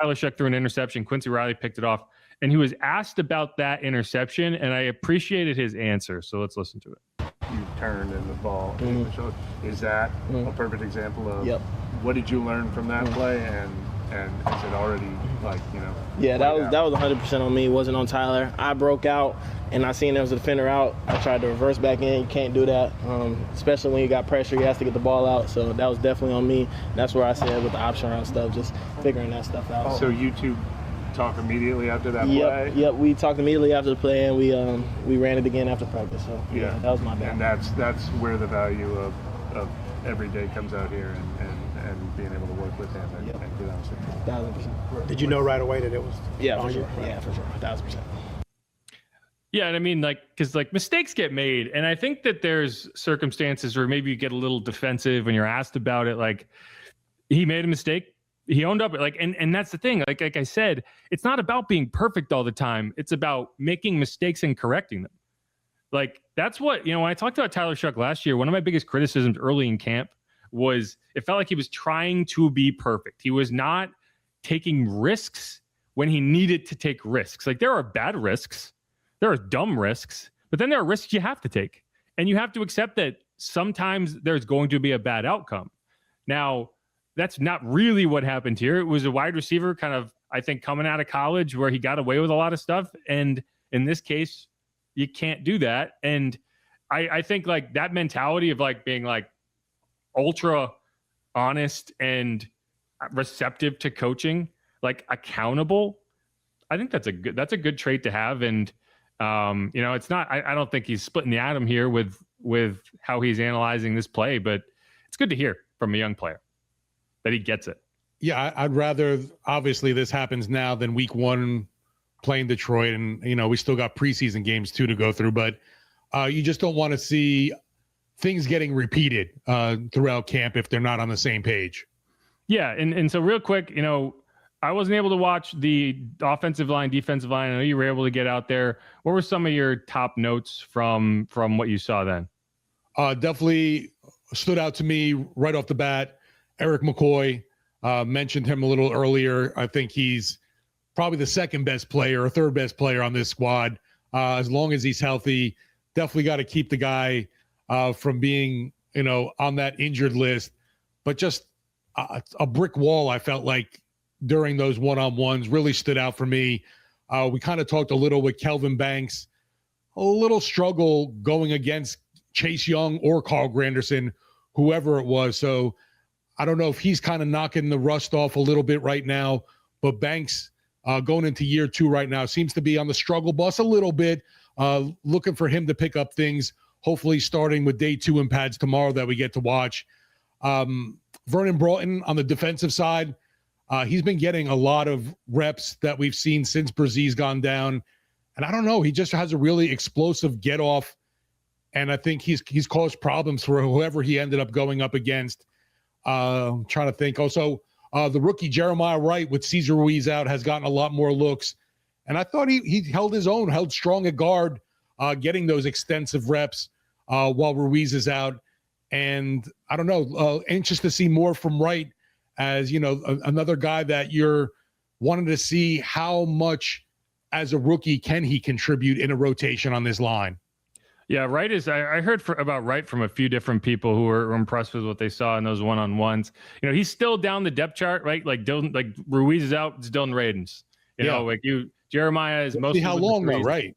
Tyler Shuck threw an interception. Quincy Riley picked it off, and he was asked about that interception, and I appreciated his answer. So let's listen to it. You turned in the ball. So is that a perfect example of what did you learn from that play, and is it already like, you know? Yeah, that was 100% on me. It wasn't on Tyler. I broke out and I seen there was a defender out. I tried to reverse back in. You can't do that, especially when you got pressure. You have to get the ball out. So that was definitely on me. That's where I said with the option route stuff, just figuring that stuff out. So you two talk immediately after that play? Yep, we talked immediately after the play, and we ran it again after practice. So yeah, that was my bad. And that's where the value of every day comes out here, and being able to work with him and get on 1,000%. Did you know right away that it was? Yeah, for sure. Yeah, for sure. 1,000%. Yeah, and I mean, because mistakes get made, and I think that there's circumstances where maybe you get a little defensive when you're asked about it. Like, he made a mistake, he owned up. And that's the thing. Like I said, it's not about being perfect all the time. It's about making mistakes and correcting them. Like, that's what, when I talked about Tyler Shuck last year, one of my biggest criticisms early in camp was it felt like he was trying to be perfect. He was not taking risks when he needed to take risks. Like, there are bad risks, there are dumb risks, but then there are risks you have to take. And you have to accept that sometimes there's going to be a bad outcome. Now, that's not really what happened here. It was a wide receiver kind of, I think, coming out of college where he got away with a lot of stuff. And in this case, you can't do that. And I think like that mentality of like being like ultra honest and receptive to coaching, like accountable, I think that's a good trait to have. And it's not, I don't think he's splitting the atom here with how he's analyzing this play, but it's good to hear from a young player that he gets it. Yeah, I'd rather, obviously this happens now than week 1 playing Detroit. And, we still got preseason games too to go through, but you just don't want to see things getting repeated throughout camp if they're not on the same page. Yeah. And so real quick, I wasn't able to watch the offensive line, defensive line. I know you were able to get out there. What were some of your top notes from what you saw then? Definitely stood out to me right off the bat. Eric McCoy, mentioned him a little earlier. I think he's probably the second best player or third best player on this squad. As long as he's healthy, definitely got to keep the guy from being, on that injured list. But just a brick wall, I felt like, during those one-on-ones really stood out for me. We kind of talked a little with Kelvin Banks, a little struggle going against Chase Young or Carl Granderson, whoever it was. So I don't know if he's kind of knocking the rust off a little bit right now, but Banks going into year 2 right now seems to be on the struggle bus a little bit, looking for him to pick up things, hopefully starting with day 2 in pads tomorrow that we get to watch. Vernon Broughton on the defensive side, he's been getting a lot of reps that we've seen since Brazil's gone down. And I don't know, he just has a really explosive get off. And I think he's caused problems for whoever he ended up going up against. I'm trying to think. Also, the rookie Jeremiah Wright with Cesar Ruiz out has gotten a lot more looks. And I thought he held his own, held strong at guard, getting those extensive reps while Ruiz is out. And I don't know, anxious to see more from Wright as, another guy that you're wanting to see how much as a rookie can he contribute in a rotation on this line. Yeah, Wright is. I heard about Wright from a few different people who were impressed with what they saw in those one-on-ones. He's still down the depth chart, right? Like Dylan, like Ruiz is out, it's Dylan Radins. Jeremiah is mostly. How long though, right?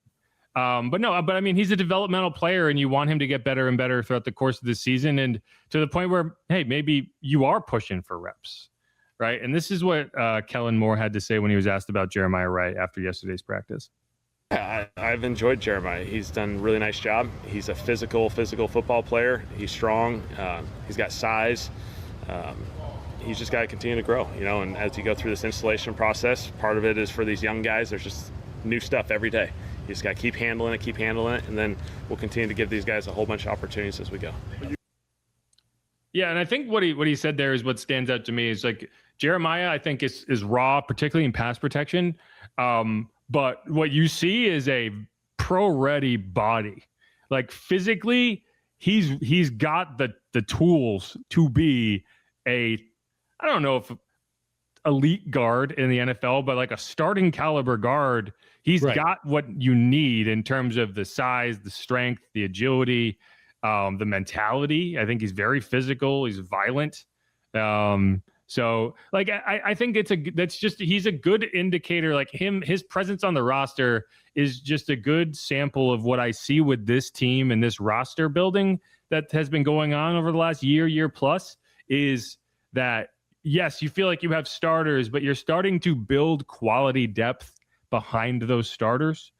But I mean, he's a developmental player, and you want him to get better and better throughout the course of the season, and to the point where, hey, maybe you are pushing for reps, right? And this is what Kellen Moore had to say when he was asked about Jeremiah Wright after yesterday's practice. Yeah, I've enjoyed Jeremiah. He's done a really nice job. He's a physical football player. He's strong. He's got size. He's just got to continue to grow, and as you go through this installation process, part of it is for these young guys, there's just new stuff every day. You just got to keep handling it, and then we'll continue to give these guys a whole bunch of opportunities as we go. Yeah, and I think what he said there is what stands out to me is like Jeremiah, I think is raw, particularly in pass protection. But what you see is a pro-ready body. Like physically, he's got the tools to be I don't know if elite guard in the NFL, but like a starting caliber guard. He's got what you need in terms of the size, the strength, the agility, the mentality. I think he's very physical. He's violent. So like, I think he's a good indicator. Like his presence on the roster is just a good sample of what I see with this team and this roster building that has been going on over the last year plus, is that, yes, you feel like you have starters, but you're starting to build quality depth behind those starters.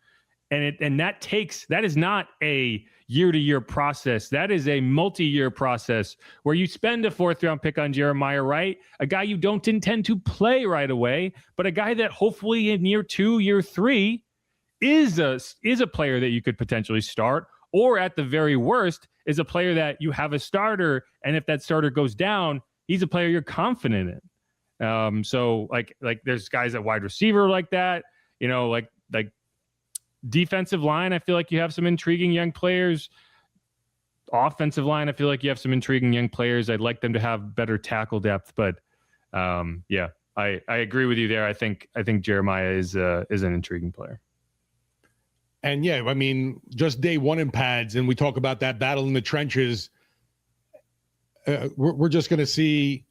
And that is not a year-to-year process. That is a multi-year process where you spend a 4th-round pick on Jeremiah Wright, a guy you don't intend to play right away, but a guy that hopefully in year 2, year 3 is a player that you could potentially start, or at the very worst is a player that you have a starter, and if that starter goes down, he's a player you're confident in. So like there's guys at wide receiver like that, like defensive line, I feel like you have some intriguing young players. Offensive line, I feel like you have some intriguing young players. I'd like them to have better tackle depth, but yeah, I agree with you there. I think Jeremiah is an intriguing player. And yeah, I mean, just day one in pads, and we talk about that battle in the trenches. We're just going to see,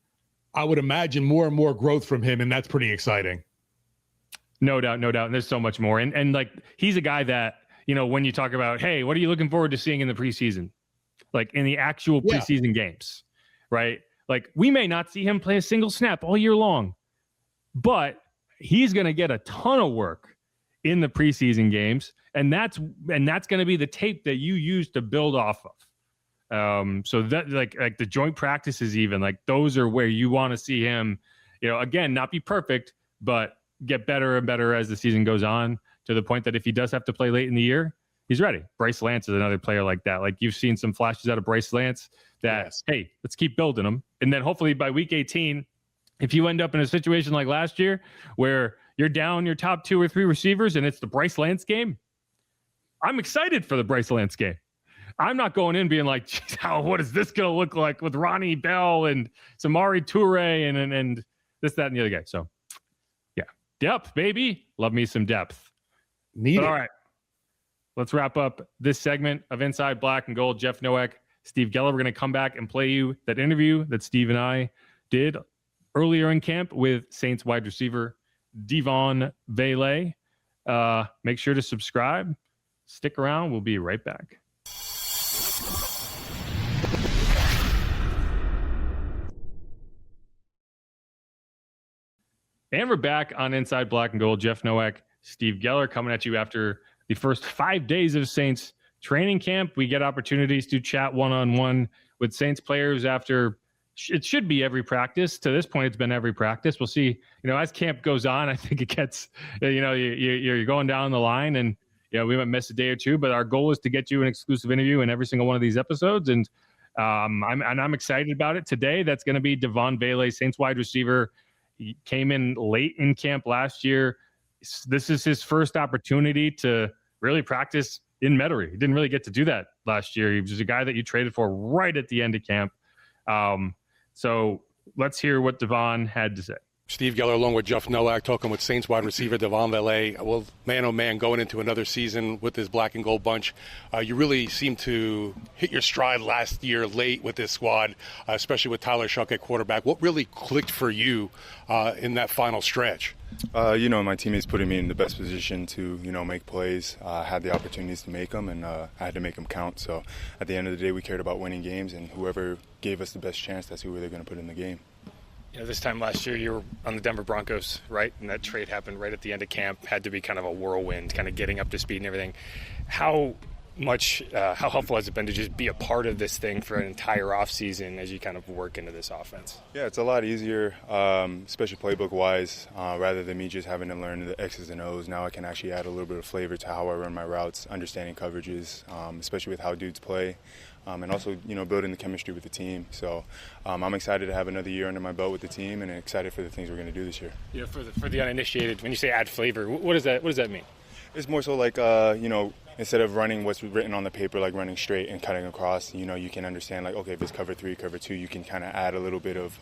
I would imagine, more and more growth from him, and that's pretty exciting. No doubt. And there's so much more. And like, he's a guy that, when you talk about, hey, what are you looking forward to seeing in the preseason? Like in the actual preseason games, right? Like we may not see him play a single snap all year long, but he's going to get a ton of work in the preseason games. And that's going to be the tape that you use to build off of. So that like the joint practices, even like those are where you want to see him, again, not be perfect, but get better and better as the season goes on, to the point that if he does have to play late in the year, he's ready. Bryce Lance is another player like that. Like you've seen some flashes out of Bryce Lance that, hey, let's keep building them. And then hopefully by week 18, if you end up in a situation like last year where you're down your top 2 or 3 receivers and it's the Bryce Lance game, I'm excited for the Bryce Lance game. I'm not going in being like, what is this going to look like with Ronnie Bell and Samari Toure and this, that, and the other guy. So yeah, depth, baby. Love me some depth. All right. Let's wrap up this segment of Inside Black and Gold. Jeff Nowak, Steve Geller. We're going to come back and play you that interview that Steve and I did earlier in camp with Saints wide receiver Devaughn Vele. Make sure to subscribe. Stick around. We'll be right back. And we're back on Inside Black and Gold. Jeff Nowak, Steve Geller coming at you after the first 5 days of Saints training camp. We get opportunities to chat one-on-one with Saints players after it should be every practice. To this point, it's been every practice. We'll see, as camp goes on, I think it gets, you're going down the line, and we might miss a day or two, but our goal is to get you an exclusive interview in every single one of these episodes. And I'm excited about it today. That's going to be Devaughn Vele, Saints wide receiver. He came in late in camp last year. This is his first opportunity to really practice in Metairie. He didn't really get to do that last year. He was a guy that you traded for right at the end of camp. So let's hear what Devaughn had to say. Steve Geller along with Jeff Nowak talking with Saints wide receiver Devaughn Vele. Well, man, oh man, going into another season with this black and gold bunch, you really seem to hit your stride last year late with this squad, especially with Tyler Shuck at quarterback. What really clicked for you in that final stretch? My teammates putting me in the best position to, make plays. I had the opportunities to make them, and I had to make them count. So at the end of the day, we cared about winning games, and whoever gave us the best chance, that's who we were going to put in the game. This time last year you were on the Denver Broncos, right? And that trade happened right at the end of camp. Had to be kind of a whirlwind, kind of getting up to speed and everything. How helpful has it been to just be a part of this thing for an entire offseason as you kind of work into this offense? Yeah, it's a lot easier, especially playbook-wise, rather than me just having to learn the X's and O's. Now I can actually add a little bit of flavor to how I run my routes, understanding coverages, especially with how dudes play. and also, building the chemistry with the team. So I'm excited to have another year under my belt with the team and excited for the things we're going to do this year. Yeah, for the uninitiated, when you say add flavor, what does that mean? It's more so like, instead of running what's written on the paper, like running straight and cutting across, you can understand, like, okay, if it's cover 3, cover 2, you can kind of add a little bit of,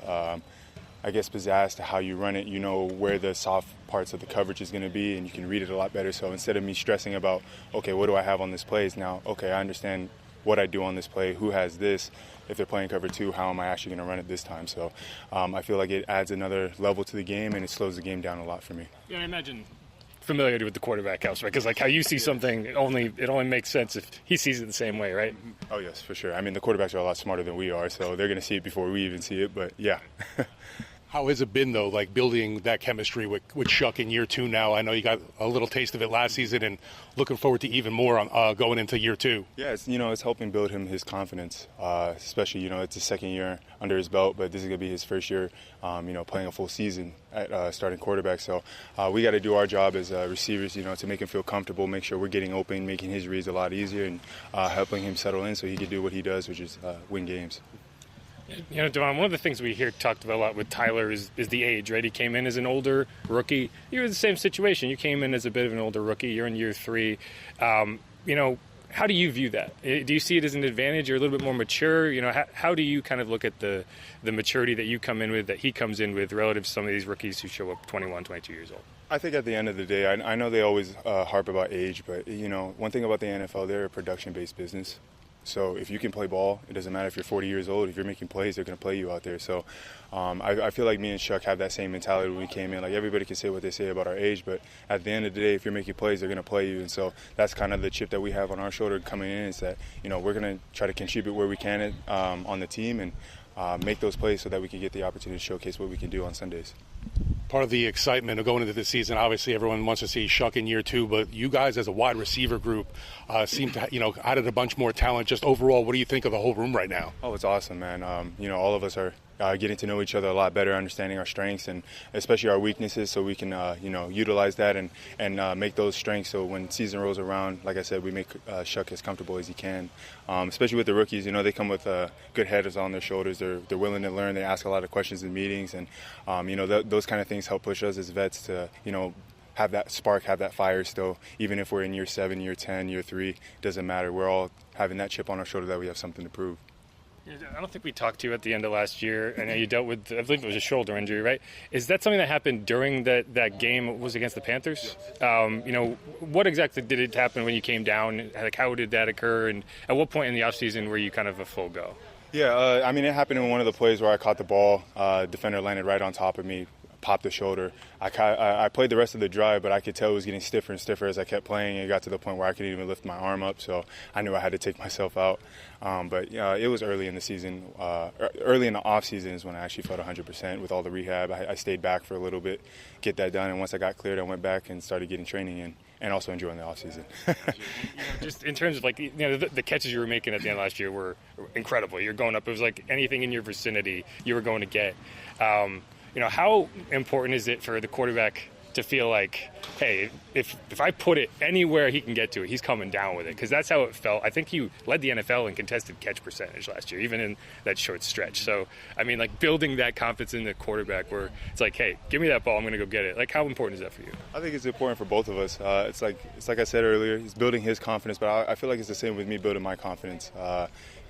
pizzazz to how you run it. You know where the soft parts of the coverage is going to be, and you can read it a lot better. So instead of me stressing about, okay, what do I have on this play, now, okay, I understand what I do on this play, who has this, if they're playing cover 2, how am I actually going to run it this time? So I feel like it adds another level to the game, and it slows the game down a lot for me. Yeah, I imagine familiarity with the quarterback helps, right? Because like how you see something, it only makes sense if he sees it the same way, right? Oh yes, for sure. I mean, the quarterbacks are a lot smarter than we are, so they're going to see it before we even see it. But yeah. How has it been, though, like building that chemistry with Shuck in year 2 now? I know you got a little taste of it last season, and looking forward to even more on going into year 2. Yeah, it's helping build him his confidence, especially, it's his second year under his belt, but this is going to be his first year, playing a full season at starting quarterback. So we got to do our job as receivers, to make him feel comfortable, make sure we're getting open, making his reads a lot easier, and helping him settle in so he can do what he does, which is win games. Devaughn, one of the things we hear talked about a lot with Tyler is the age, right? He came in as an older rookie. You're in the same situation. You came in as a bit of an older rookie. You're in year 3. How do you view that? Do you see it as an advantage? You're a little bit more mature. How do you kind of look at the maturity that you come in with, that he comes in with, relative to some of these rookies who show up 21, 22 years old? I think at the end of the day, I know they always harp about age, but, one thing about the NFL, they're a production-based business. So if you can play ball, it doesn't matter if you're 40 years old. If you're making plays, they're going to play you out there. So I feel like me and Shuck have that same mentality when we came in. Like, everybody can say what they say about our age, but at the end of the day, if you're making plays, they're going to play you. And so that's kind of the chip that we have on our shoulder coming in, is that, we're going to try to contribute where we can on the team and make those plays so that we can get the opportunity to showcase what we can do on Sundays. Part of the excitement of going into this season, obviously everyone wants to see Shuck in year 2, but you guys as a wide receiver group seem to, added a bunch more talent. Just overall, what do you think of the whole room right now? Oh, it's awesome, man. All of us are getting to know each other a lot better, understanding our strengths and especially our weaknesses, so we can, utilize that and make those strengths. So when season rolls around, like I said, we make Shuck as comfortable as he can. Especially with the rookies, they come with good heads on their shoulders. They're willing to learn. They ask a lot of questions in meetings, and those kind of things help push us as vets to, have that spark, have that fire still. Even if we're in year 7, year 10, year 3, doesn't matter. We're all having that chip on our shoulder that we have something to prove. I don't think we talked to you at the end of last year. I know you dealt with, I believe it was a shoulder injury, right? Is that something that happened during that game? It was against the Panthers? What exactly did it happen when you came down? Like, how did that occur? And at what point in the offseason were you kind of a full go? Yeah, it happened in one of the plays where I caught the ball. Defender landed right on top of me, popped the shoulder. I played the rest of the drive, but I could tell it was getting stiffer and stiffer as I kept playing. It got to the point where I couldn't even lift my arm up, so I knew I had to take myself out. But it was early in the season. Early in the off season is when I actually felt 100% with all the rehab. I stayed back for a little bit, get that done, and once I got cleared, I went back and started getting training in. And also enjoying the offseason. Just in terms of the catches you were making at the end of last year were incredible. You're going up. It was like anything in your vicinity you were going to get. How important is it for the quarterback to feel like, hey, if I put it anywhere he can get to it, he's coming down with it? Because that's how it felt. I think you led the NFL in contested catch percentage last year, even in that short stretch. So, building that confidence in the quarterback where it's like, hey, give me that ball, I'm going to go get it. Like, how important is that for you? I think it's important for both of us. It's like I said earlier, he's building his confidence, but I feel like it's the same with me building my confidence.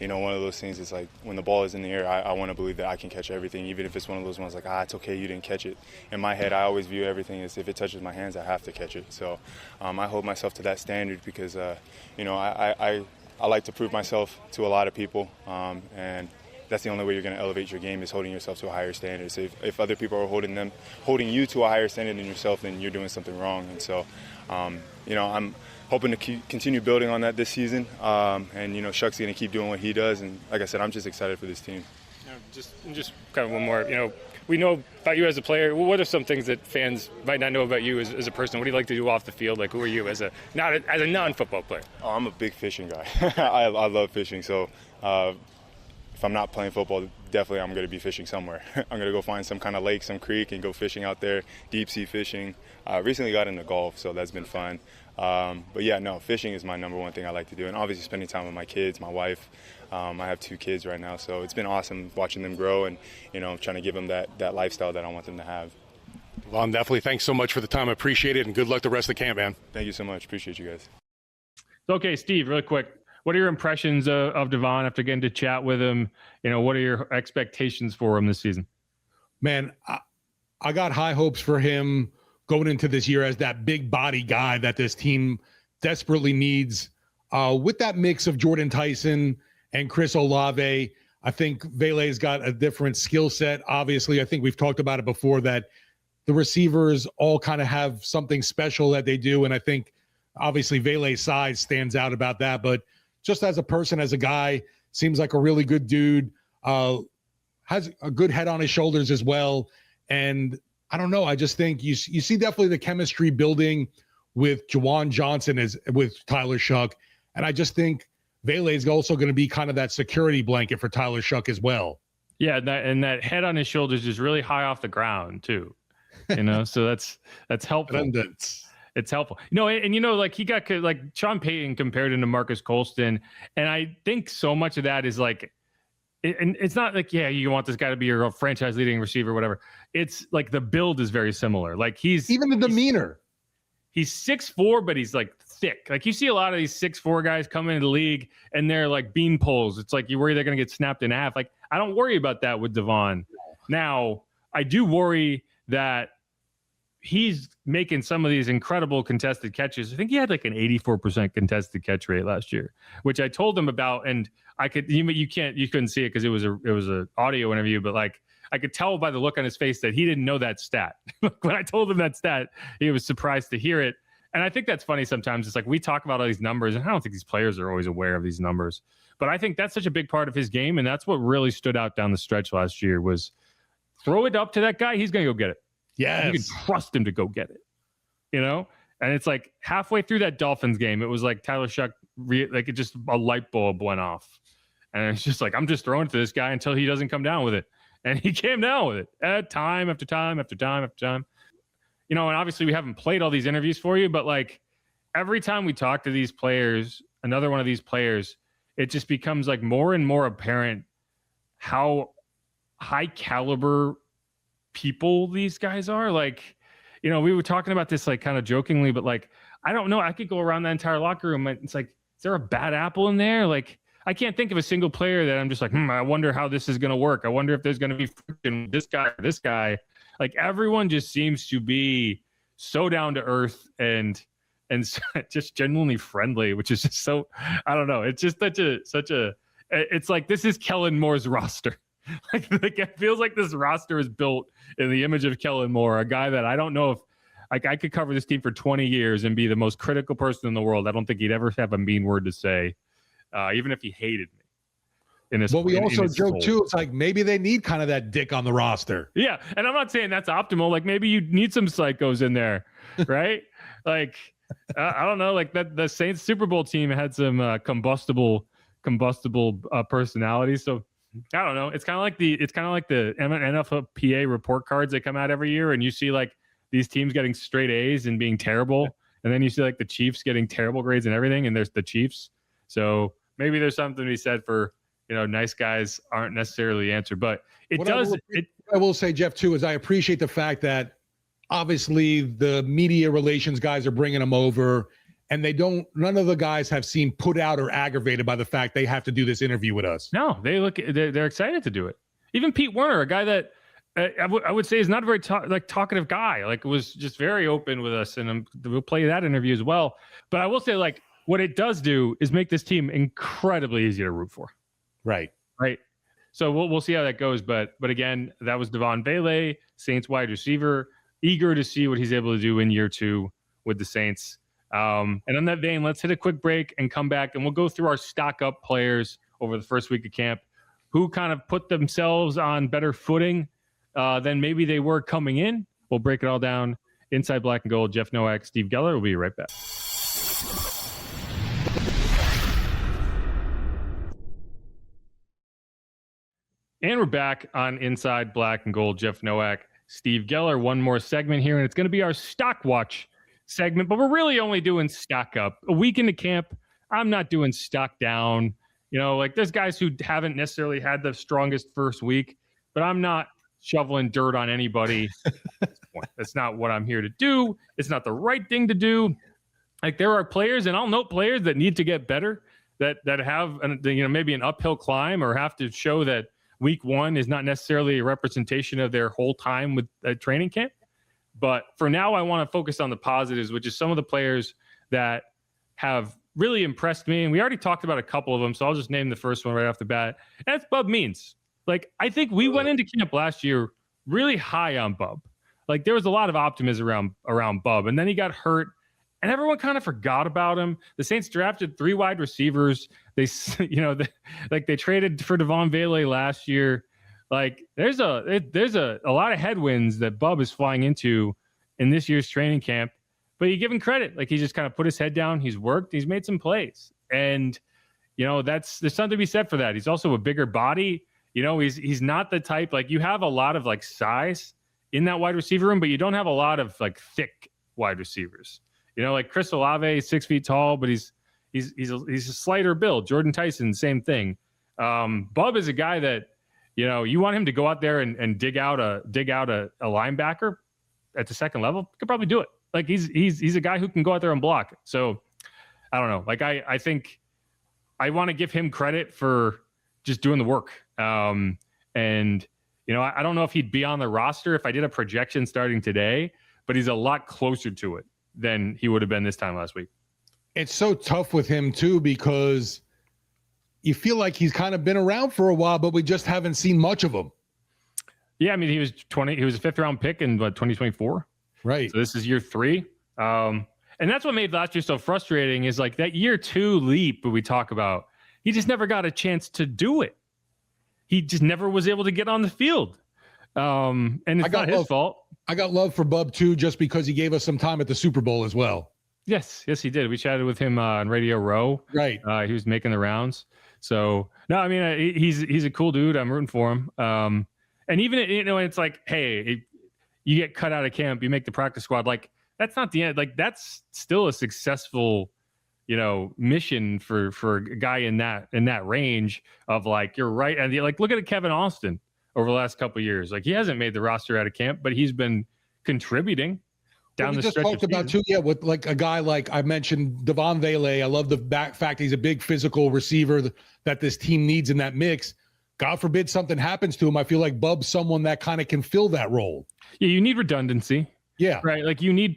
One of those things is like when the ball is in the air, I want to believe that I can catch everything, even if it's one of those ones like, it's okay, you didn't catch it. In my head, I always view everything as if it touches my hands, I have to catch it. So I hold myself to that standard because, I like to prove myself to a lot of people, and that's the only way you're going to elevate your game, is holding yourself to a higher standard. So if other people are holding you to a higher standard than yourself, then you're doing something wrong. And so, I'm hoping to continue building on that this season. And Shuck's going to keep doing what he does. And like I said, I'm just excited for this team. Just kind of one more. We know about you as a player. What are some things that fans might not know about you as a person? What do you like to do off the field? Like, who are you as a non-football player? Oh, I'm a big fishing guy. I love fishing. So if I'm not playing football, definitely I'm going to be fishing somewhere. I'm going to go find some kind of lake, some creek, and go fishing out there, deep sea fishing. Recently got into golf, so that's been fun. But yeah, no, fishing is my number one thing I like to do, and obviously spending time with my kids, my wife. I have 2 kids right now, so it's been awesome watching them grow and, trying to give them that lifestyle that I want them to have. Devaughn, definitely thanks so much for the time. I appreciate it, and good luck the rest of the camp, man. Thank you so much. Appreciate you guys. Okay, Steve, really quick. What are your impressions of Devaughn after getting to chat with him? What are your expectations for him this season? Man, I got high hopes for him going into this year as that big body guy that this team desperately needs. With that mix of Jordan Tyson and Chris Olave, I think Vele's got a different skill set. Obviously, I think we've talked about it before that the receivers all kind of have something special that they do. And I think obviously Vele's size stands out about that. But just as a person, as a guy, seems like a really good dude, has a good head on his shoulders as well. And I don't know, I just think you see definitely the chemistry building with Juwan Johnson with Tyler Shuck. And I just think Vele is also going to be kind of that security blanket for Tyler Shuck as well. Yeah, and that head on his shoulders is really high off the ground too. So that's helpful. It's helpful. Like he got like Sean Payton compared him to Marcus Colston, and I think so much of that is like, and it's not like, yeah, you want this guy to be your franchise leading receiver, whatever. It's like the build is very similar. Like even the demeanor. He's 6'4", but he's like thick. Like you see a lot of these 6'4" guys come into the league and they're like bean poles. It's like you worry they're going to get snapped in half. Like I don't worry about that with Devaughn. Now I do worry that he's making some of these incredible contested catches. I think he had like an 84% contested catch rate last year, which I told him about, and I could you couldn't see it because it was a audio interview, but like I could tell by the look on his face that he didn't know that stat. When I told him that stat, he was surprised to hear it. And I think that's funny sometimes. It's like we talk about all these numbers, and I don't think these players are always aware of these numbers. But I think that's such a big part of his game, and that's what really stood out down the stretch last year was throw it up to that guy, he's going to go get it. Yes. You can trust him to go get it, And it's like halfway through that Dolphins game, it was like Tyler Shuck, like it just a light bulb went off. And it's just like, I'm just throwing it to this guy until he doesn't come down with it. And he came down with it at time after time after time after time. And obviously we haven't played all these interviews for you, but like every time we talk to these players, another one of these players, it just becomes like more and more apparent how high caliber people these guys are. Like, we were talking about this like kind of jokingly, but like, I don't know. I could go around the entire locker room. It's like, is there a bad apple in there? Like, I can't think of a single player that I'm just like, I wonder how this is going to work. I wonder if there's going to be friction with this guy or this guy. Like everyone just seems to be so down to earth and just genuinely friendly, which is just so, I don't know. It's just it's like, this is Kellen Moore's roster. Like it feels like this roster is built in the image of Kellen Moore, a guy that I don't know if like I could cover this team for 20 years and be the most critical person in the world. I don't think he'd ever have a mean word to say, even if he hated me. Well, we also joke too. It's like maybe they need kind of that dick on the roster. Yeah, and I'm not saying that's optimal. Like maybe you need some psychos in there, right? Like I don't know. Like that the Saints Super Bowl team had some combustible personalities. So I don't know. It's kind of like the NFLPA report cards that come out every year, and you see like these teams getting straight A's and being terrible, and then you see like the Chiefs getting terrible grades and everything, and there's the Chiefs. So maybe there's something to be said for nice guys aren't necessarily the answer, but I will say, Jeff, too, is I appreciate the fact that obviously the media relations guys are bringing them over, and none of the guys have seemed put out or aggravated by the fact they have to do this interview with us. No, they're excited to do it. Even Pete Werner, a guy that I would say is not a very talkative guy, like was just very open with us, and we'll play that interview as well. But I will say, like, what it does do is make this team incredibly easy to root for. Right. So we'll see how that goes. But again, that was Devaughn Vele, Saints wide receiver, eager to see what he's able to do in year 2 with the Saints. And on that vein, let's hit a quick break and come back, and we'll go through our stock up players over the first week of camp who kind of put themselves on better footing than maybe they were coming in. We'll break it all down. Inside Black and Gold, Jeff Nowak, Steve Geller. We'll be right back. And we're back on Inside Black and Gold. Jeff Nowak, Steve Geller. One more segment here, and it's going to be our Stock Watch segment, but we're really only doing stock up. A week into camp, I'm not doing stock down. Like there's guys who haven't necessarily had the strongest first week, but I'm not shoveling dirt on anybody at this point. That's not what I'm here to do. It's not the right thing to do. Like there are players, and I'll note players that need to get better, that have maybe an uphill climb or have to show that week one is not necessarily a representation of their whole time with a training camp. But for now, I want to focus on the positives, which is some of the players that have really impressed me. And we already talked about a couple of them, so I'll just name the first one right off the bat. And that's Bub Means. Like, I think we went into camp last year really high on Bub. Like, there was a lot of optimism around Bub. And then he got hurt, and everyone kind of forgot about him. The Saints drafted 3 wide receivers. They traded for Devaughn Vele last year. Like there's a lot of headwinds that Bub is flying into in this year's training camp, but you give him credit. Like he just kind of put his head down. He's worked. He's made some plays, and there's something to be said for that. He's also a bigger body. He's not the type, like you have a lot of like size in that wide receiver room, but you don't have a lot of like thick wide receivers. Like Chris Olave is 6 feet tall, but he's a slighter build. Jordan Tyson, same thing. Bub is a guy that, you want him to go out there and dig out a linebacker at the second level, he could probably do it. Like he's a guy who can go out there and block. So I don't know. Like I think I want to give him credit for just doing the work. I don't know if he'd be on the roster if I did a projection starting today, but he's a lot closer to it than he would have been this time last week. It's so tough with him too, because you feel like he's kind of been around for a while, but we just haven't seen much of him. Yeah, I mean, he was a 5th round pick in 2024. Right. So this is year 3. And that's what made last year so frustrating is like that year 2 leap that we talk about. He just never got a chance to do it. He just never was able to get on the field. And it's not his fault. I got love for Bub too, just because he gave us some time at the Super Bowl as well. Yes, he did. We chatted with him on Radio Row. Right. He was making the rounds. So no, I mean, he's a cool dude. I'm rooting for him. And even it's like, hey, you get cut out of camp, you make the practice squad. Like that's not the end. Like that's still a successful, mission for a guy in that range of like you're right. And like look at Kevin Austin over the last couple of years. Like he hasn't made the roster out of camp, but he's been contributing down the stretch. We just talked about too, with like a guy like I mentioned, Devaughn Vele. I love the fact he's a big physical receiver that this team needs in that mix. God forbid something happens to him. I feel like Bub's someone that kind of can fill that role. Yeah, you need redundancy. Yeah. Right. Like you need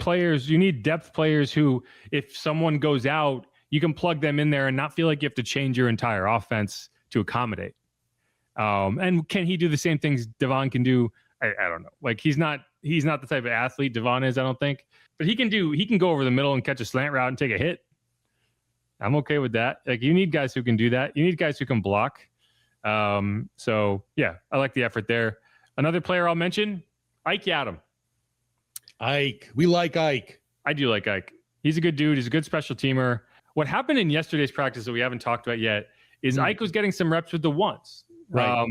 depth players who, if someone goes out, you can plug them in there and not feel like you have to change your entire offense to accommodate. And can he do the same things Devaughn can do? I don't know. Like he's not the type of athlete Devaughn is, I don't think. But he can go over the middle and catch a slant route and take a hit. I'm okay with that. Like you need guys who can do that. You need guys who can block. So yeah, I like the effort there. Another player I'll mention, Ike Adam. Ike. We like Ike. I do like Ike. He's a good dude. He's a good special teamer. What happened in yesterday's practice that we haven't talked about yet is Ike was getting some reps with the ones. Right.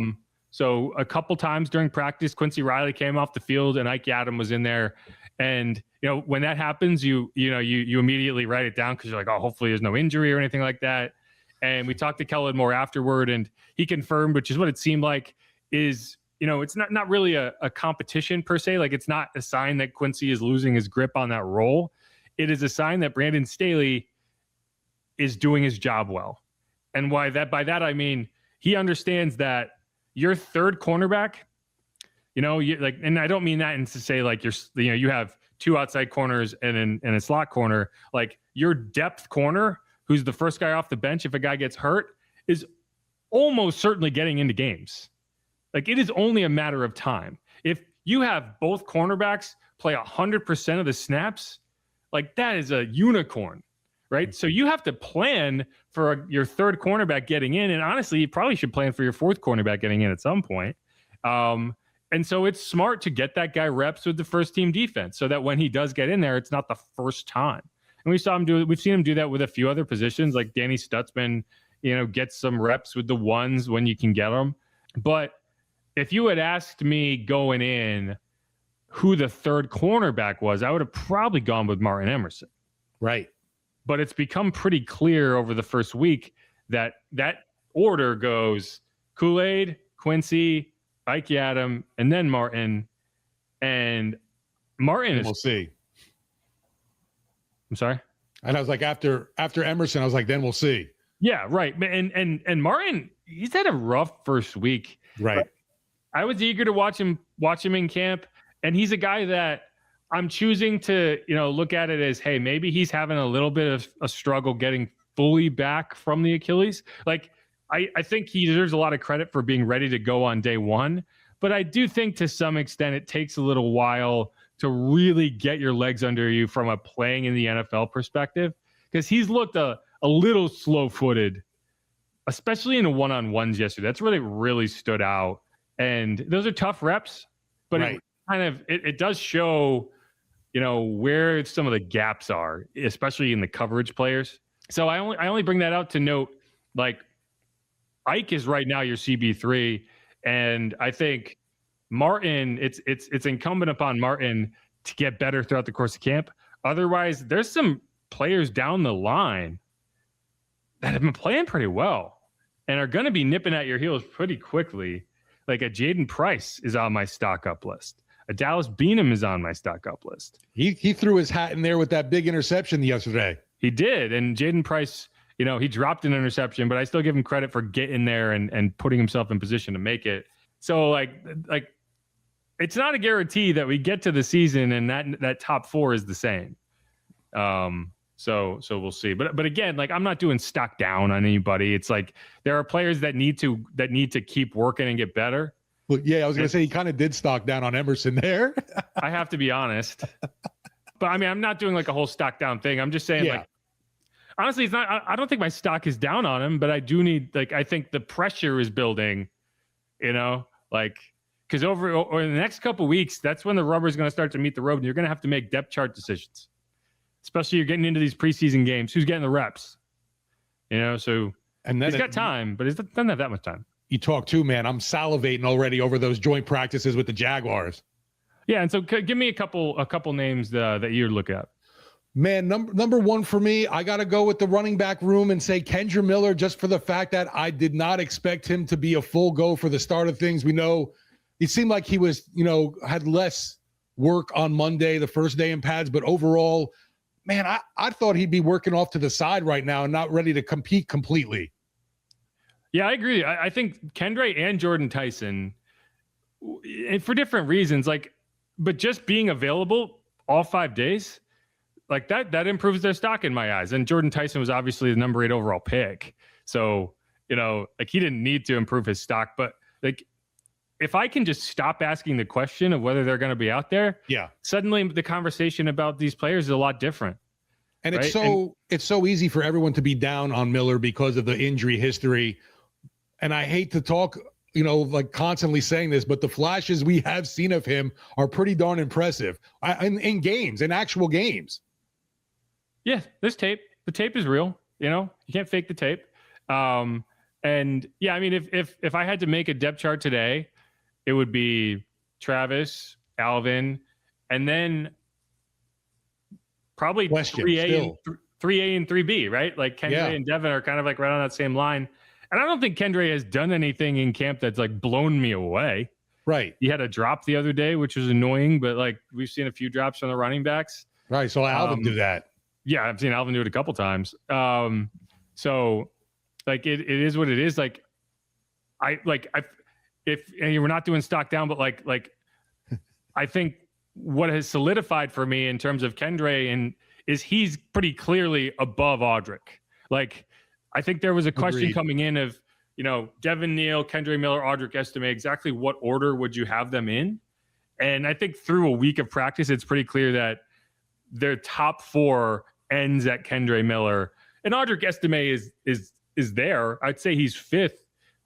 So a couple times during practice, Quincy Riley came off the field and Ike Adam was in there. And, when that happens, you immediately write it down because you're like, oh, hopefully there's no injury or anything like that. And we talked to Kellen Moore afterward, and he confirmed, which is what it seemed like, is, it's not really a competition per se. Like it's not a sign that Quincy is losing his grip on that role. It is a sign that Brandon Staley is doing his job well. And by that, I mean, he understands that your third cornerback, and I don't mean that to say like you have 2 outside corners and a slot corner. Like your depth corner, who's the first guy off the bench if a guy gets hurt, is almost certainly getting into games. Like it is only a matter of time. If you have both cornerbacks play 100% of the snaps, like that is a unicorn, right? So you have to plan for your third cornerback getting in. And honestly, you probably should plan for your fourth cornerback getting in at some point. And so it's smart to get that guy reps with the first team defense so that when he does get in there, it's not the first time. And we've seen him do that with a few other positions, like Danny Stutzman, gets some reps with the ones when you can get them. But if you had asked me going in who the third cornerback was, I would have probably gone with Martin Emerson. Right. But it's become pretty clear over the first week that order goes Kool-Aid, Quincy, Ike Adam, and then Martin. And Martin is... We'll see. I'm sorry? And I was like, after Emerson, I was like, then we'll see. Yeah, right. And Martin, he's had a rough first week. Right. I was eager to watch him in camp, and he's a guy that I'm choosing to, look at it as, hey, maybe he's having a little bit of a struggle getting fully back from the Achilles. Like, I think he deserves a lot of credit for being ready to go on day one, but I do think to some extent it takes a little while to really get your legs under you from a playing in the NFL perspective, because he's looked a little slow-footed, especially in the one-on-ones yesterday. That's where they really stood out. And those are tough reps, but right. it does show, where some of the gaps are, especially in the coverage players. So I only bring that out to note, like, Ike is right now your CB3, and I think Martin, it's incumbent upon Martin to get better throughout the course of camp. Otherwise, there's some players down the line that have been playing pretty well and are going to be nipping at your heels pretty quickly. Like a Jaden Price is on my stock up list. A Dallas Beanham is on my stock up list. He threw his hat in there with that big interception yesterday. He did. And Jaden Price, he dropped an interception, but I still give him credit for getting there and putting himself in position to make it. So like it's not a guarantee that we get to the season and that top four is the same. So we'll see. But again, like, I'm not doing stock down on anybody. It's like there are players that need to keep working and get better. Well, yeah, I was going to say he kind of did stock down on Emerson there. I have to be honest. But I mean, I'm not doing like a whole stock down thing. I'm just saying, like, honestly, it's not. I don't think my stock is down on him, but I do need, like, I think the pressure is building. Because over in the next couple of weeks, that's when the rubber is going to start to meet the road, and you're going to have to make depth chart decisions. Especially you're getting into these preseason games. Who's getting the reps? So and then he's got time, but he doesn't have that much time. You talk too, man. I'm salivating already over those joint practices with the Jaguars. Yeah, and so give me a couple names that you look at. Man, number one for me, I got to go with the running back room and say Kendra Miller, just for the fact that I did not expect him to be a full go for the start of things. We know it seemed like he was, had less work on Monday, the first day in pads, but overall, man, I thought he'd be working off to the side right now and not ready to compete completely. Yeah, I agree. I think Kendra and Jordan Tyson, for different reasons, but just being available all 5 days, like that improves their stock in my eyes. And Jordan Tyson was obviously the number 8 overall pick. So, he didn't need to improve his stock, but like, if I can just stop asking the question of whether they're going to be out there, suddenly the conversation about these players is a lot different. And right? it's so easy for everyone to be down on Miller because of the injury history. And I hate to talk, like constantly saying this, but the flashes we have seen of him are pretty darn impressive in games, in actual games. Yeah, there's tape. The tape is real. You can't fake the tape. And yeah, I mean, if I had to make a depth chart today, it would be Travis, Alvin, and then probably 3A and 3B, right? Like Kendra and Devin are kind of like right on that same line. And I don't think Kendra has done anything in camp that's like blown me away. Right. He had a drop the other day, which was annoying, but like we've seen a few drops from the running backs. Right. So Alvin do that. Yeah, I've seen Alvin do it a couple times. So like it is what it is. Like if we're not doing stock down, but like I think what has solidified for me in terms of Kendra is he's pretty clearly above Audric. Like I think there was a question coming in of, Devin Neal, Kendra Miller, Audric Estime, exactly what order would you have them in? And I think through a week of practice, it's pretty clear that their top 4 ends at Kendra Miller. And Audric Estime is there. I'd say he's 5th,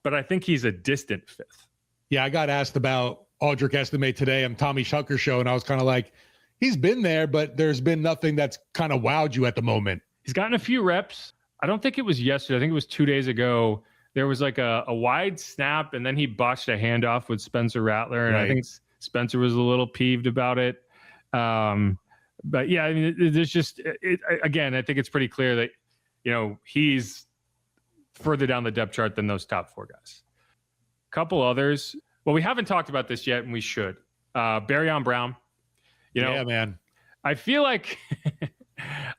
but I think he's a distant 5th. Yeah, I got asked about Audric Estime today on Tommy Shucker show, and I was kind of like, he's been there, but there's been nothing that's kind of wowed you at the moment. He's gotten a few reps. I don't think it was yesterday. I think it was 2 days ago. there was like a wide snap, and then he botched a handoff with Spencer Rattler, and I think Spencer was a little peeved about it. But yeah, I mean, there's just again, I think it's pretty clear that he's further down the depth chart than those top 4 guys. A couple others. Well, we haven't talked about this yet, and we should. Barryon Brown. Yeah, man. I feel like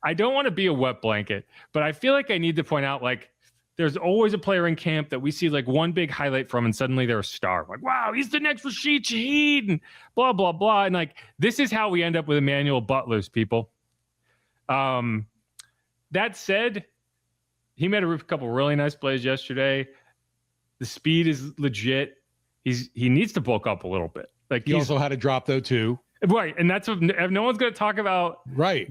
I don't want to be a wet blanket, but I feel like I need to point out, like, there's always a player in camp that we see like one big highlight from, and suddenly they're a star. Like, wow, he's the next Rashid Shaheed, and blah, blah, blah. And like, this is how we end up with Emmanuel Butlers, people. That said, he made a couple really nice plays yesterday. The speed is legit. He needs to bulk up a little bit. Like, he also had a drop though too. Right, and that's what no one's going to talk about. Right,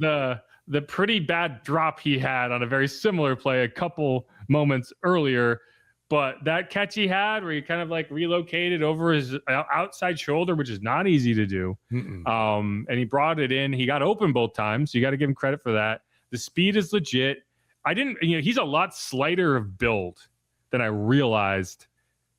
the pretty bad drop he had on a very similar play a couple moments earlier, but that catch he had where he kind of like relocated over his outside shoulder, which is not easy to do. And he brought it in. He got open both times. So you got to give him credit for that. The speed is legit. He's a lot slighter of build than I realized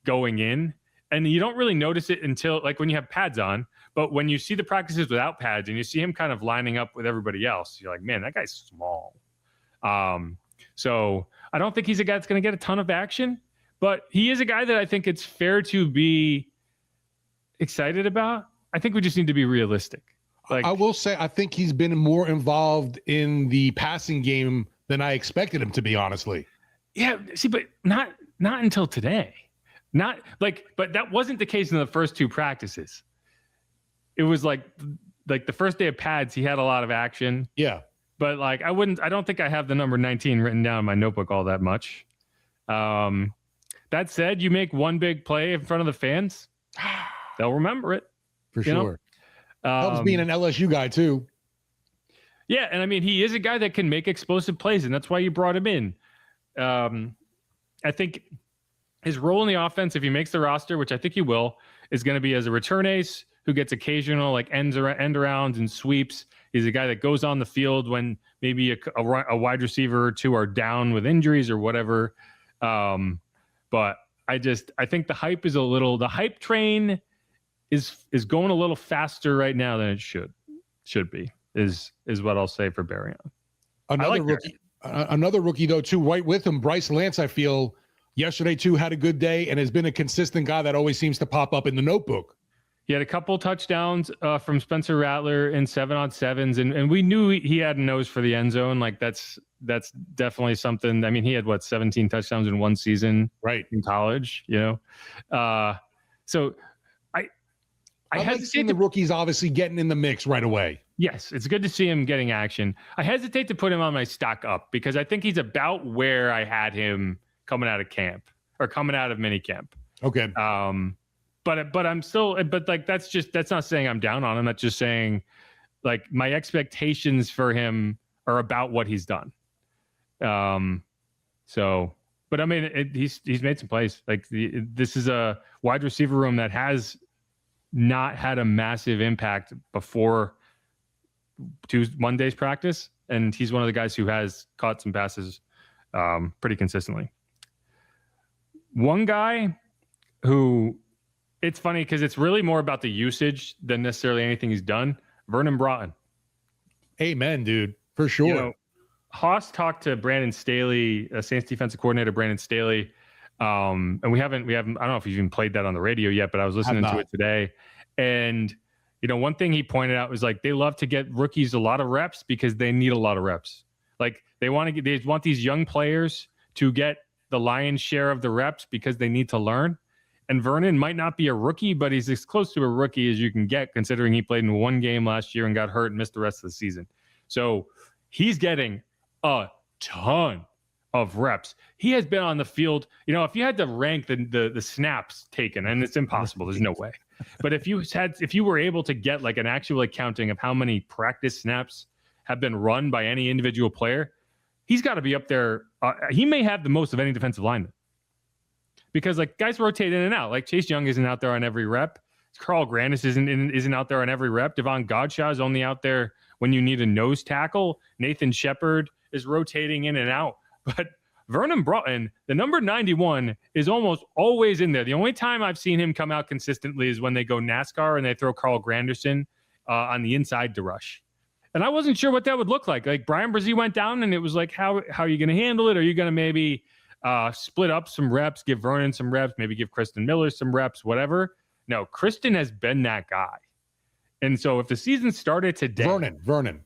going in. And you don't really notice it until like when you have pads on, but when you see the practices without pads and you see him kind of lining up with everybody else, you're like, man, that guy's small. So I don't think he's a guy that's going to get a ton of action, but he is a guy that I think it's fair to be excited about. I think we just need to be realistic. Like, I will say, I think he's been more involved in the passing game than I expected him to be, honestly. Yeah, see, but not until today. But that wasn't the case in the first 2 practices. It was like the first day of pads, he had a lot of action. Yeah. But like, I don't think I have the number 19 written down in my notebook all that much. That said, you make one big play in front of the fans, they'll remember it. For sure. Helps being an LSU guy too. Yeah, and I mean, he is a guy that can make explosive plays, and that's why you brought him in. I think his role in the offense, if he makes the roster, which I think he will, is going to be as a return ace who gets occasional like end arounds and sweeps. He's a guy that goes on the field when maybe a wide receiver or 2 are down with injuries or whatever. But I think the hype train is going a little faster right now than it should be, is what I'll say for Barryon. Another rookie though too, right with him, Bryce Lance, I feel yesterday too had a good day and has been a consistent guy that always seems to pop up in the notebook. He had a couple touchdowns from Spencer Rattler in 7-on-7s, and we knew he had a nose for the end zone. Like that's definitely something. I mean, he had 17 touchdowns in one season, right, in college. So I like seeing the rookies obviously getting in the mix right away. Yes, it's good to see him getting action. I hesitate to put him on my stock up because I think he's about where I had him coming out of camp or coming out of mini camp. Okay. But I'm still, but like, that's not saying I'm down on him. That's just saying like my expectations for him are about what he's done. But I mean, he's made some plays. Like this is a wide receiver room that has not had a massive impact before Monday's practice. And he's one of the guys who has caught some passes pretty consistently. One guy who, it's funny because it's really more about the usage than necessarily anything he's done. Vernon Broughton. Amen, dude. For sure. Haas talked to Brandon Staley, Saints defensive coordinator Brandon Staley. And we haven't, I don't know if he's even played that on the radio yet, but I was listening to it today. And, one thing he pointed out was like, they love to get rookies a lot of reps because they need a lot of reps. Like they want these young players to get the lion's share of the reps because they need to learn. And Vernon might not be a rookie, but he's as close to a rookie as you can get, considering he played in one game last year and got hurt and missed the rest of the season. So he's getting a ton of reps. He has been on the field. If you had to rank the snaps taken, and it's impossible, there's no way. But if you were able to get like an actual accounting of how many practice snaps have been run by any individual player, he's got to be up there. He may have the most of any defensive lineman. Because like guys rotate in and out. Like Chase Young isn't out there on every rep. Carl Grandis isn't out there on every rep. Devon Godshaw is only out there when you need a nose tackle. Nathan Shepard is rotating in and out. But Vernon Broughton, the number 91, is almost always in there. The only time I've seen him come out consistently is when they go NASCAR and they throw Carl Granderson on the inside to rush. And I wasn't sure what that would look like. Like Brian Brzee went down and it was like, how are you going to handle it? Are you going to maybe split up some reps, give Vernon some reps, maybe give Kristen Miller some reps, whatever? No, Kristen has been that guy. And so if the season started today. Vernon.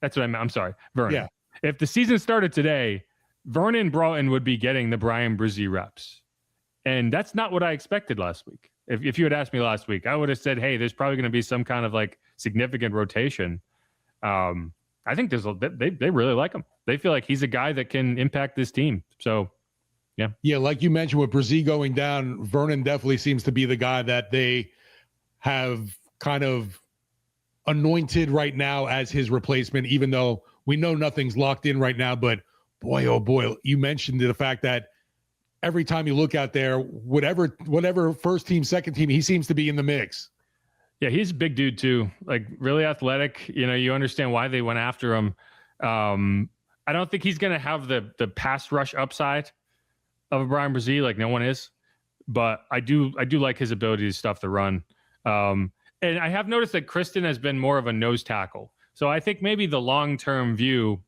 That's what I meant. I'm sorry. Vernon. Yeah. If the season started today, Vernon Broughton would be getting the Brian Brzee reps. And that's not what I expected last week. If you had asked me last week, I would have said, hey, there's probably going to be some kind of like significant rotation. I think they really like him. They feel like he's a guy that can impact this team. So, yeah. Yeah, like you mentioned with Brzee going down, Vernon definitely seems to be the guy that they have kind of anointed right now as his replacement, even though we know nothing's locked in right now. But boy, oh boy, you mentioned the fact that every time you look out there, whatever first team, second team, he seems to be in the mix. Yeah, he's a big dude too. Like really athletic. You know, you understand why they went after him. I don't think he's going to have the pass rush upside of a Brian Brzee, like no one is. But I do like his ability to stuff the run. And I have noticed that Kristen has been more of a nose tackle. So I think maybe the long-term view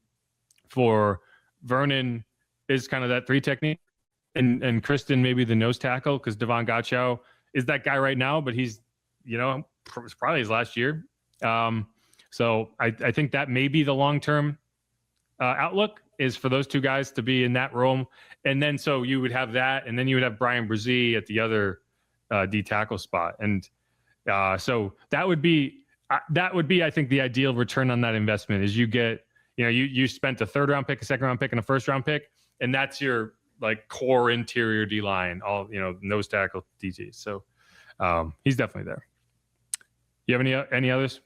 for Vernon is kind of that 3 technique, and Kristen maybe the nose tackle, because Devon Gottschall is that guy right now, but he's, it's probably his last year. So I think that may be the long-term outlook is for those two guys to be in that role. And then so you would have that, and then you would have Brian Brzee at the other D tackle spot. And so that would be, I think, the ideal return on that investment is you get, you spent a 3rd round pick, a 2nd round pick, and a 1st round pick, and that's your like core interior D line, all, nose tackle DTs. So he's definitely there. You have any others?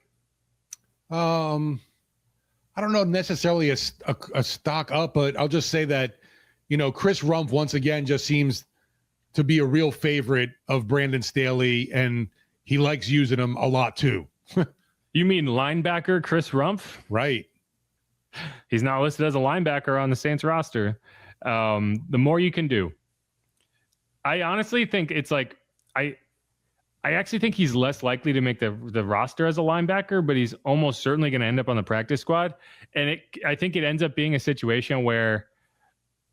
I don't know necessarily a stock up, but I'll just say that, Chris Rumpf once again just seems to be a real favorite of Brandon Staley, and he likes using him a lot too. You mean linebacker Chris Rumpf? Right. He's not listed as a linebacker on the Saints roster. The more you can do. I honestly think it's like I actually think he's less likely to make the roster as a linebacker, but he's almost certainly going to end up on the practice squad. And I think it ends up being a situation where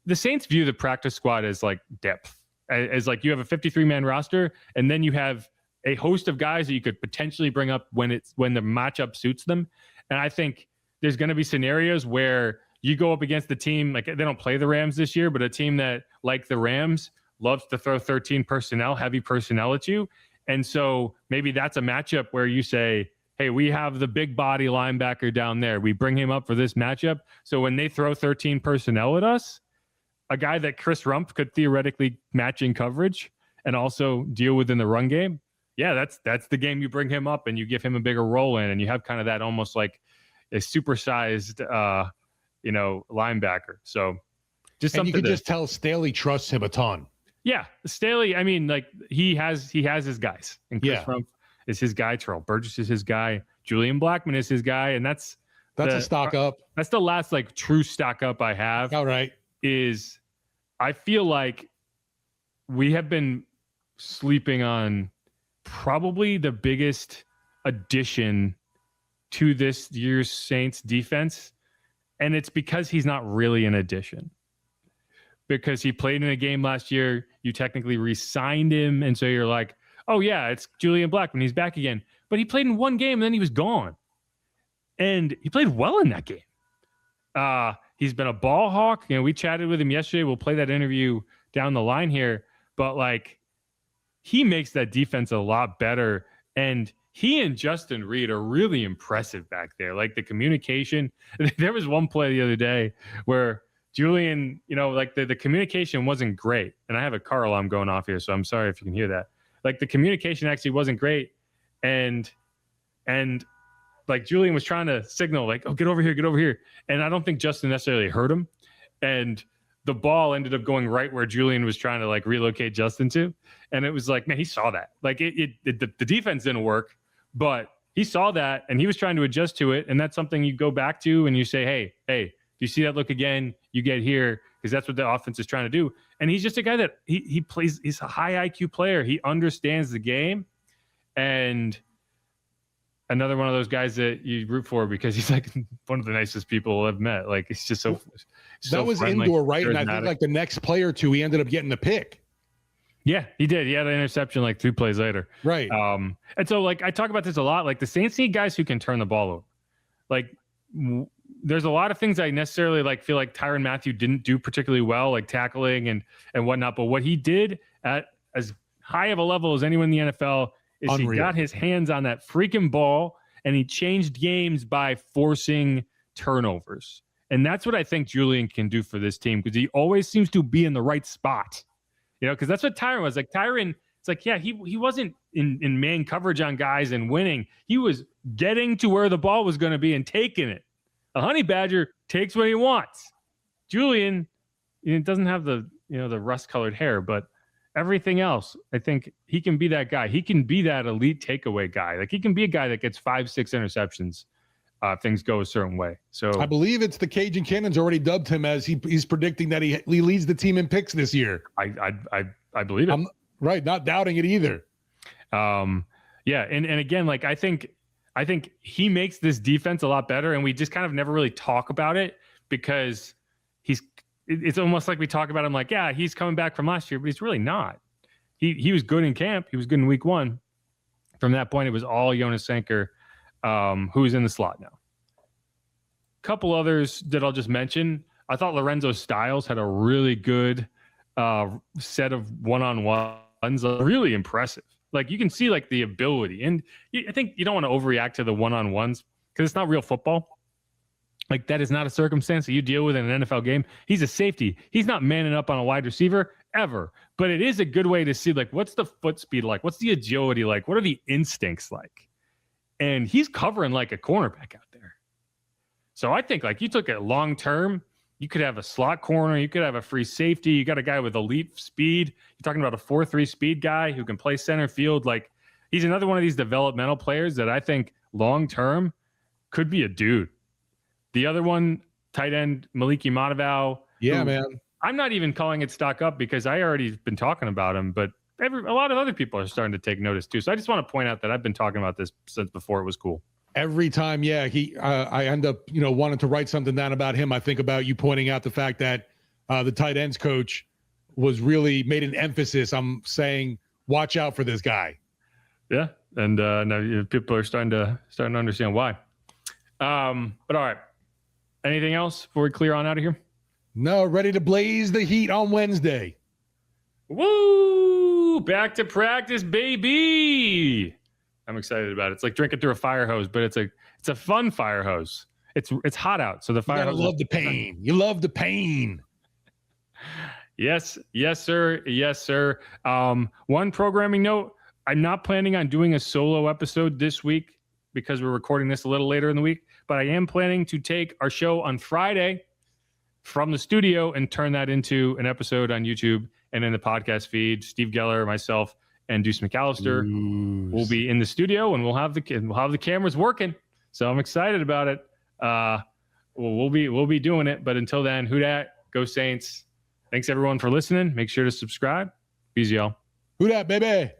the Saints view the practice squad as like depth, as like you have a 53-man roster, and then you have a host of guys that you could potentially bring up when the matchup suits them. And I think there's going to be scenarios where you go up against the team, like they don't play the Rams this year, but a team that, like the Rams, loves to throw 13 personnel, heavy personnel at you. And so maybe that's a matchup where you say, hey, we have the big body linebacker down there. We bring him up for this matchup. So when they throw 13 personnel at us, a guy that Chris Rumpf could theoretically match in coverage and also deal with in the run game. Yeah, that's the game you bring him up and you give him a bigger role in, and you have kind of that almost like a supersized, linebacker. So just something. And you can just tell Staley trusts him a ton. Yeah, Staley. I mean, like he has his guys, and Chris Rumpf is his guy. Terrell Burgess is his guy. Julian Blackmon is his guy, and that's a stock up. That's the last like true stock up I have. All right, is I feel like we have been sleeping on probably the biggest addition to this year's Saints defense, and it's because he's not really an addition. Because he played in a game last year, you technically re-signed him, and so you're like, oh yeah, it's Julian Blackmon, he's back again. But he played in one game, and then he was gone. And he played well in that game. He's been a ball hawk. We chatted with him yesterday. We'll play that interview down the line here. But, like, he makes that defense a lot better. And he and Justin Reed are really impressive back there. Like, the communication. There was one play the other day where Julian, like the communication wasn't great. And I have a car alarm going off here, so I'm sorry if you can hear that. Like the communication actually wasn't great. And like Julian was trying to signal like, oh, get over here. And I don't think Justin necessarily heard him. And the ball ended up going right where Julian was trying to like relocate Justin to. And it was like, man, he saw that. Like the defense didn't work, but he saw that and he was trying to adjust to it. And that's something you go back to and you say, hey, do you see that look again? You get here, because that's what the offense is trying to do. And he's just a guy that he plays. He's a high IQ player. He understands the game, and another one of those guys that you root for because he's like one of the nicest people I've met. Like he's just so that was friendly, indoor, right? charismatic. And I think like the next play or two, he ended up getting the pick. Yeah, he did. He had an interception like 3 plays later. Right. And so like I talk about this a lot. Like the Saints need guys who can turn the ball over. Like there's a lot of things I necessarily like feel like Tyrann Mathieu didn't do particularly well, like tackling and whatnot. But what he did at as high of a level as anyone in the NFL is Unreal. he got his hands on that freaking ball and he changed games by forcing turnovers. And that's what I think Julian can do for this team because he always seems to be in the right spot. You know, because that's what Tyrann was. Like Tyrann, it's like, yeah, he wasn't in man coverage on guys and winning. He was getting to where the ball was going to be and taking it. A honey badger takes what he wants. Julian, doesn't have the rust-colored hair, but everything else, I think he can be that guy. He can be that elite takeaway guy. Like he can be a guy that gets 5-6 interceptions. Things go a certain way. So I believe it's the Cajun Cannons already dubbed him as he's predicting that he leads the team in picks this year. I believe it. I'm right, not doubting it either. Yeah, and again, like I think he makes this defense a lot better, and we just kind of never really talk about it because it's almost like we talk about him like, yeah, he's coming back from last year, but he's really not. He was good in camp. He was good in week 1. From that point, it was all Jonas Sanker. Who's in the slot now. Couple others that I'll just mention. I thought Lorenzo Styles had a really good set of one-on-ones, really impressive. Like you can see like the ability, and I think you don't want to overreact to the one-on-ones because it's not real football. Like that is not a circumstance that you deal with in an NFL game. He's a safety. He's not manning up on a wide receiver ever, but it is a good way to see like what's the foot speed like, what's the agility like, what are the instincts like. And he's covering like a cornerback out there. So I think like you took it long term, you could have a slot corner, you could have a free safety, you got a guy with elite speed. You're talking about a 4.3 speed guy who can play center field. Like he's another one of these developmental players that I think long term could be a dude. The other one, tight end Maliki Matavao. Yeah, man. I'm not even calling it stock up because I already been talking about him, but a lot of other people are starting to take notice too. So I just want to point out that I've been talking about this since before it was cool. Every time, yeah, I end up, wanting to write something down about him. I think about you pointing out the fact that the tight ends coach was really made an emphasis. I'm saying, watch out for this guy. Yeah, and now people are starting to understand why. But all right, anything else before we clear on out of here? No, ready to blaze the heat on Wednesday. Woo! Back to practice, baby. I'm excited about it. It's like drinking through a fire hose, but it's a fun fire hose. It's hot out, so the fire hose. You love the pain. You love the pain. Yes, sir. Yes, sir. One programming note: I'm not planning on doing a solo episode this week because we're recording this a little later in the week. But I am planning to take our show on Friday from the studio and turn that into an episode on YouTube and in the podcast feed. Steve Geller, myself, and Deuce McAllister will be in the studio, and we'll have the cameras working. So I'm excited about it. We'll be doing it. But until then, who dat? Go Saints. Thanks everyone for listening. Make sure to subscribe. Peace, y'all. Who dat, baby?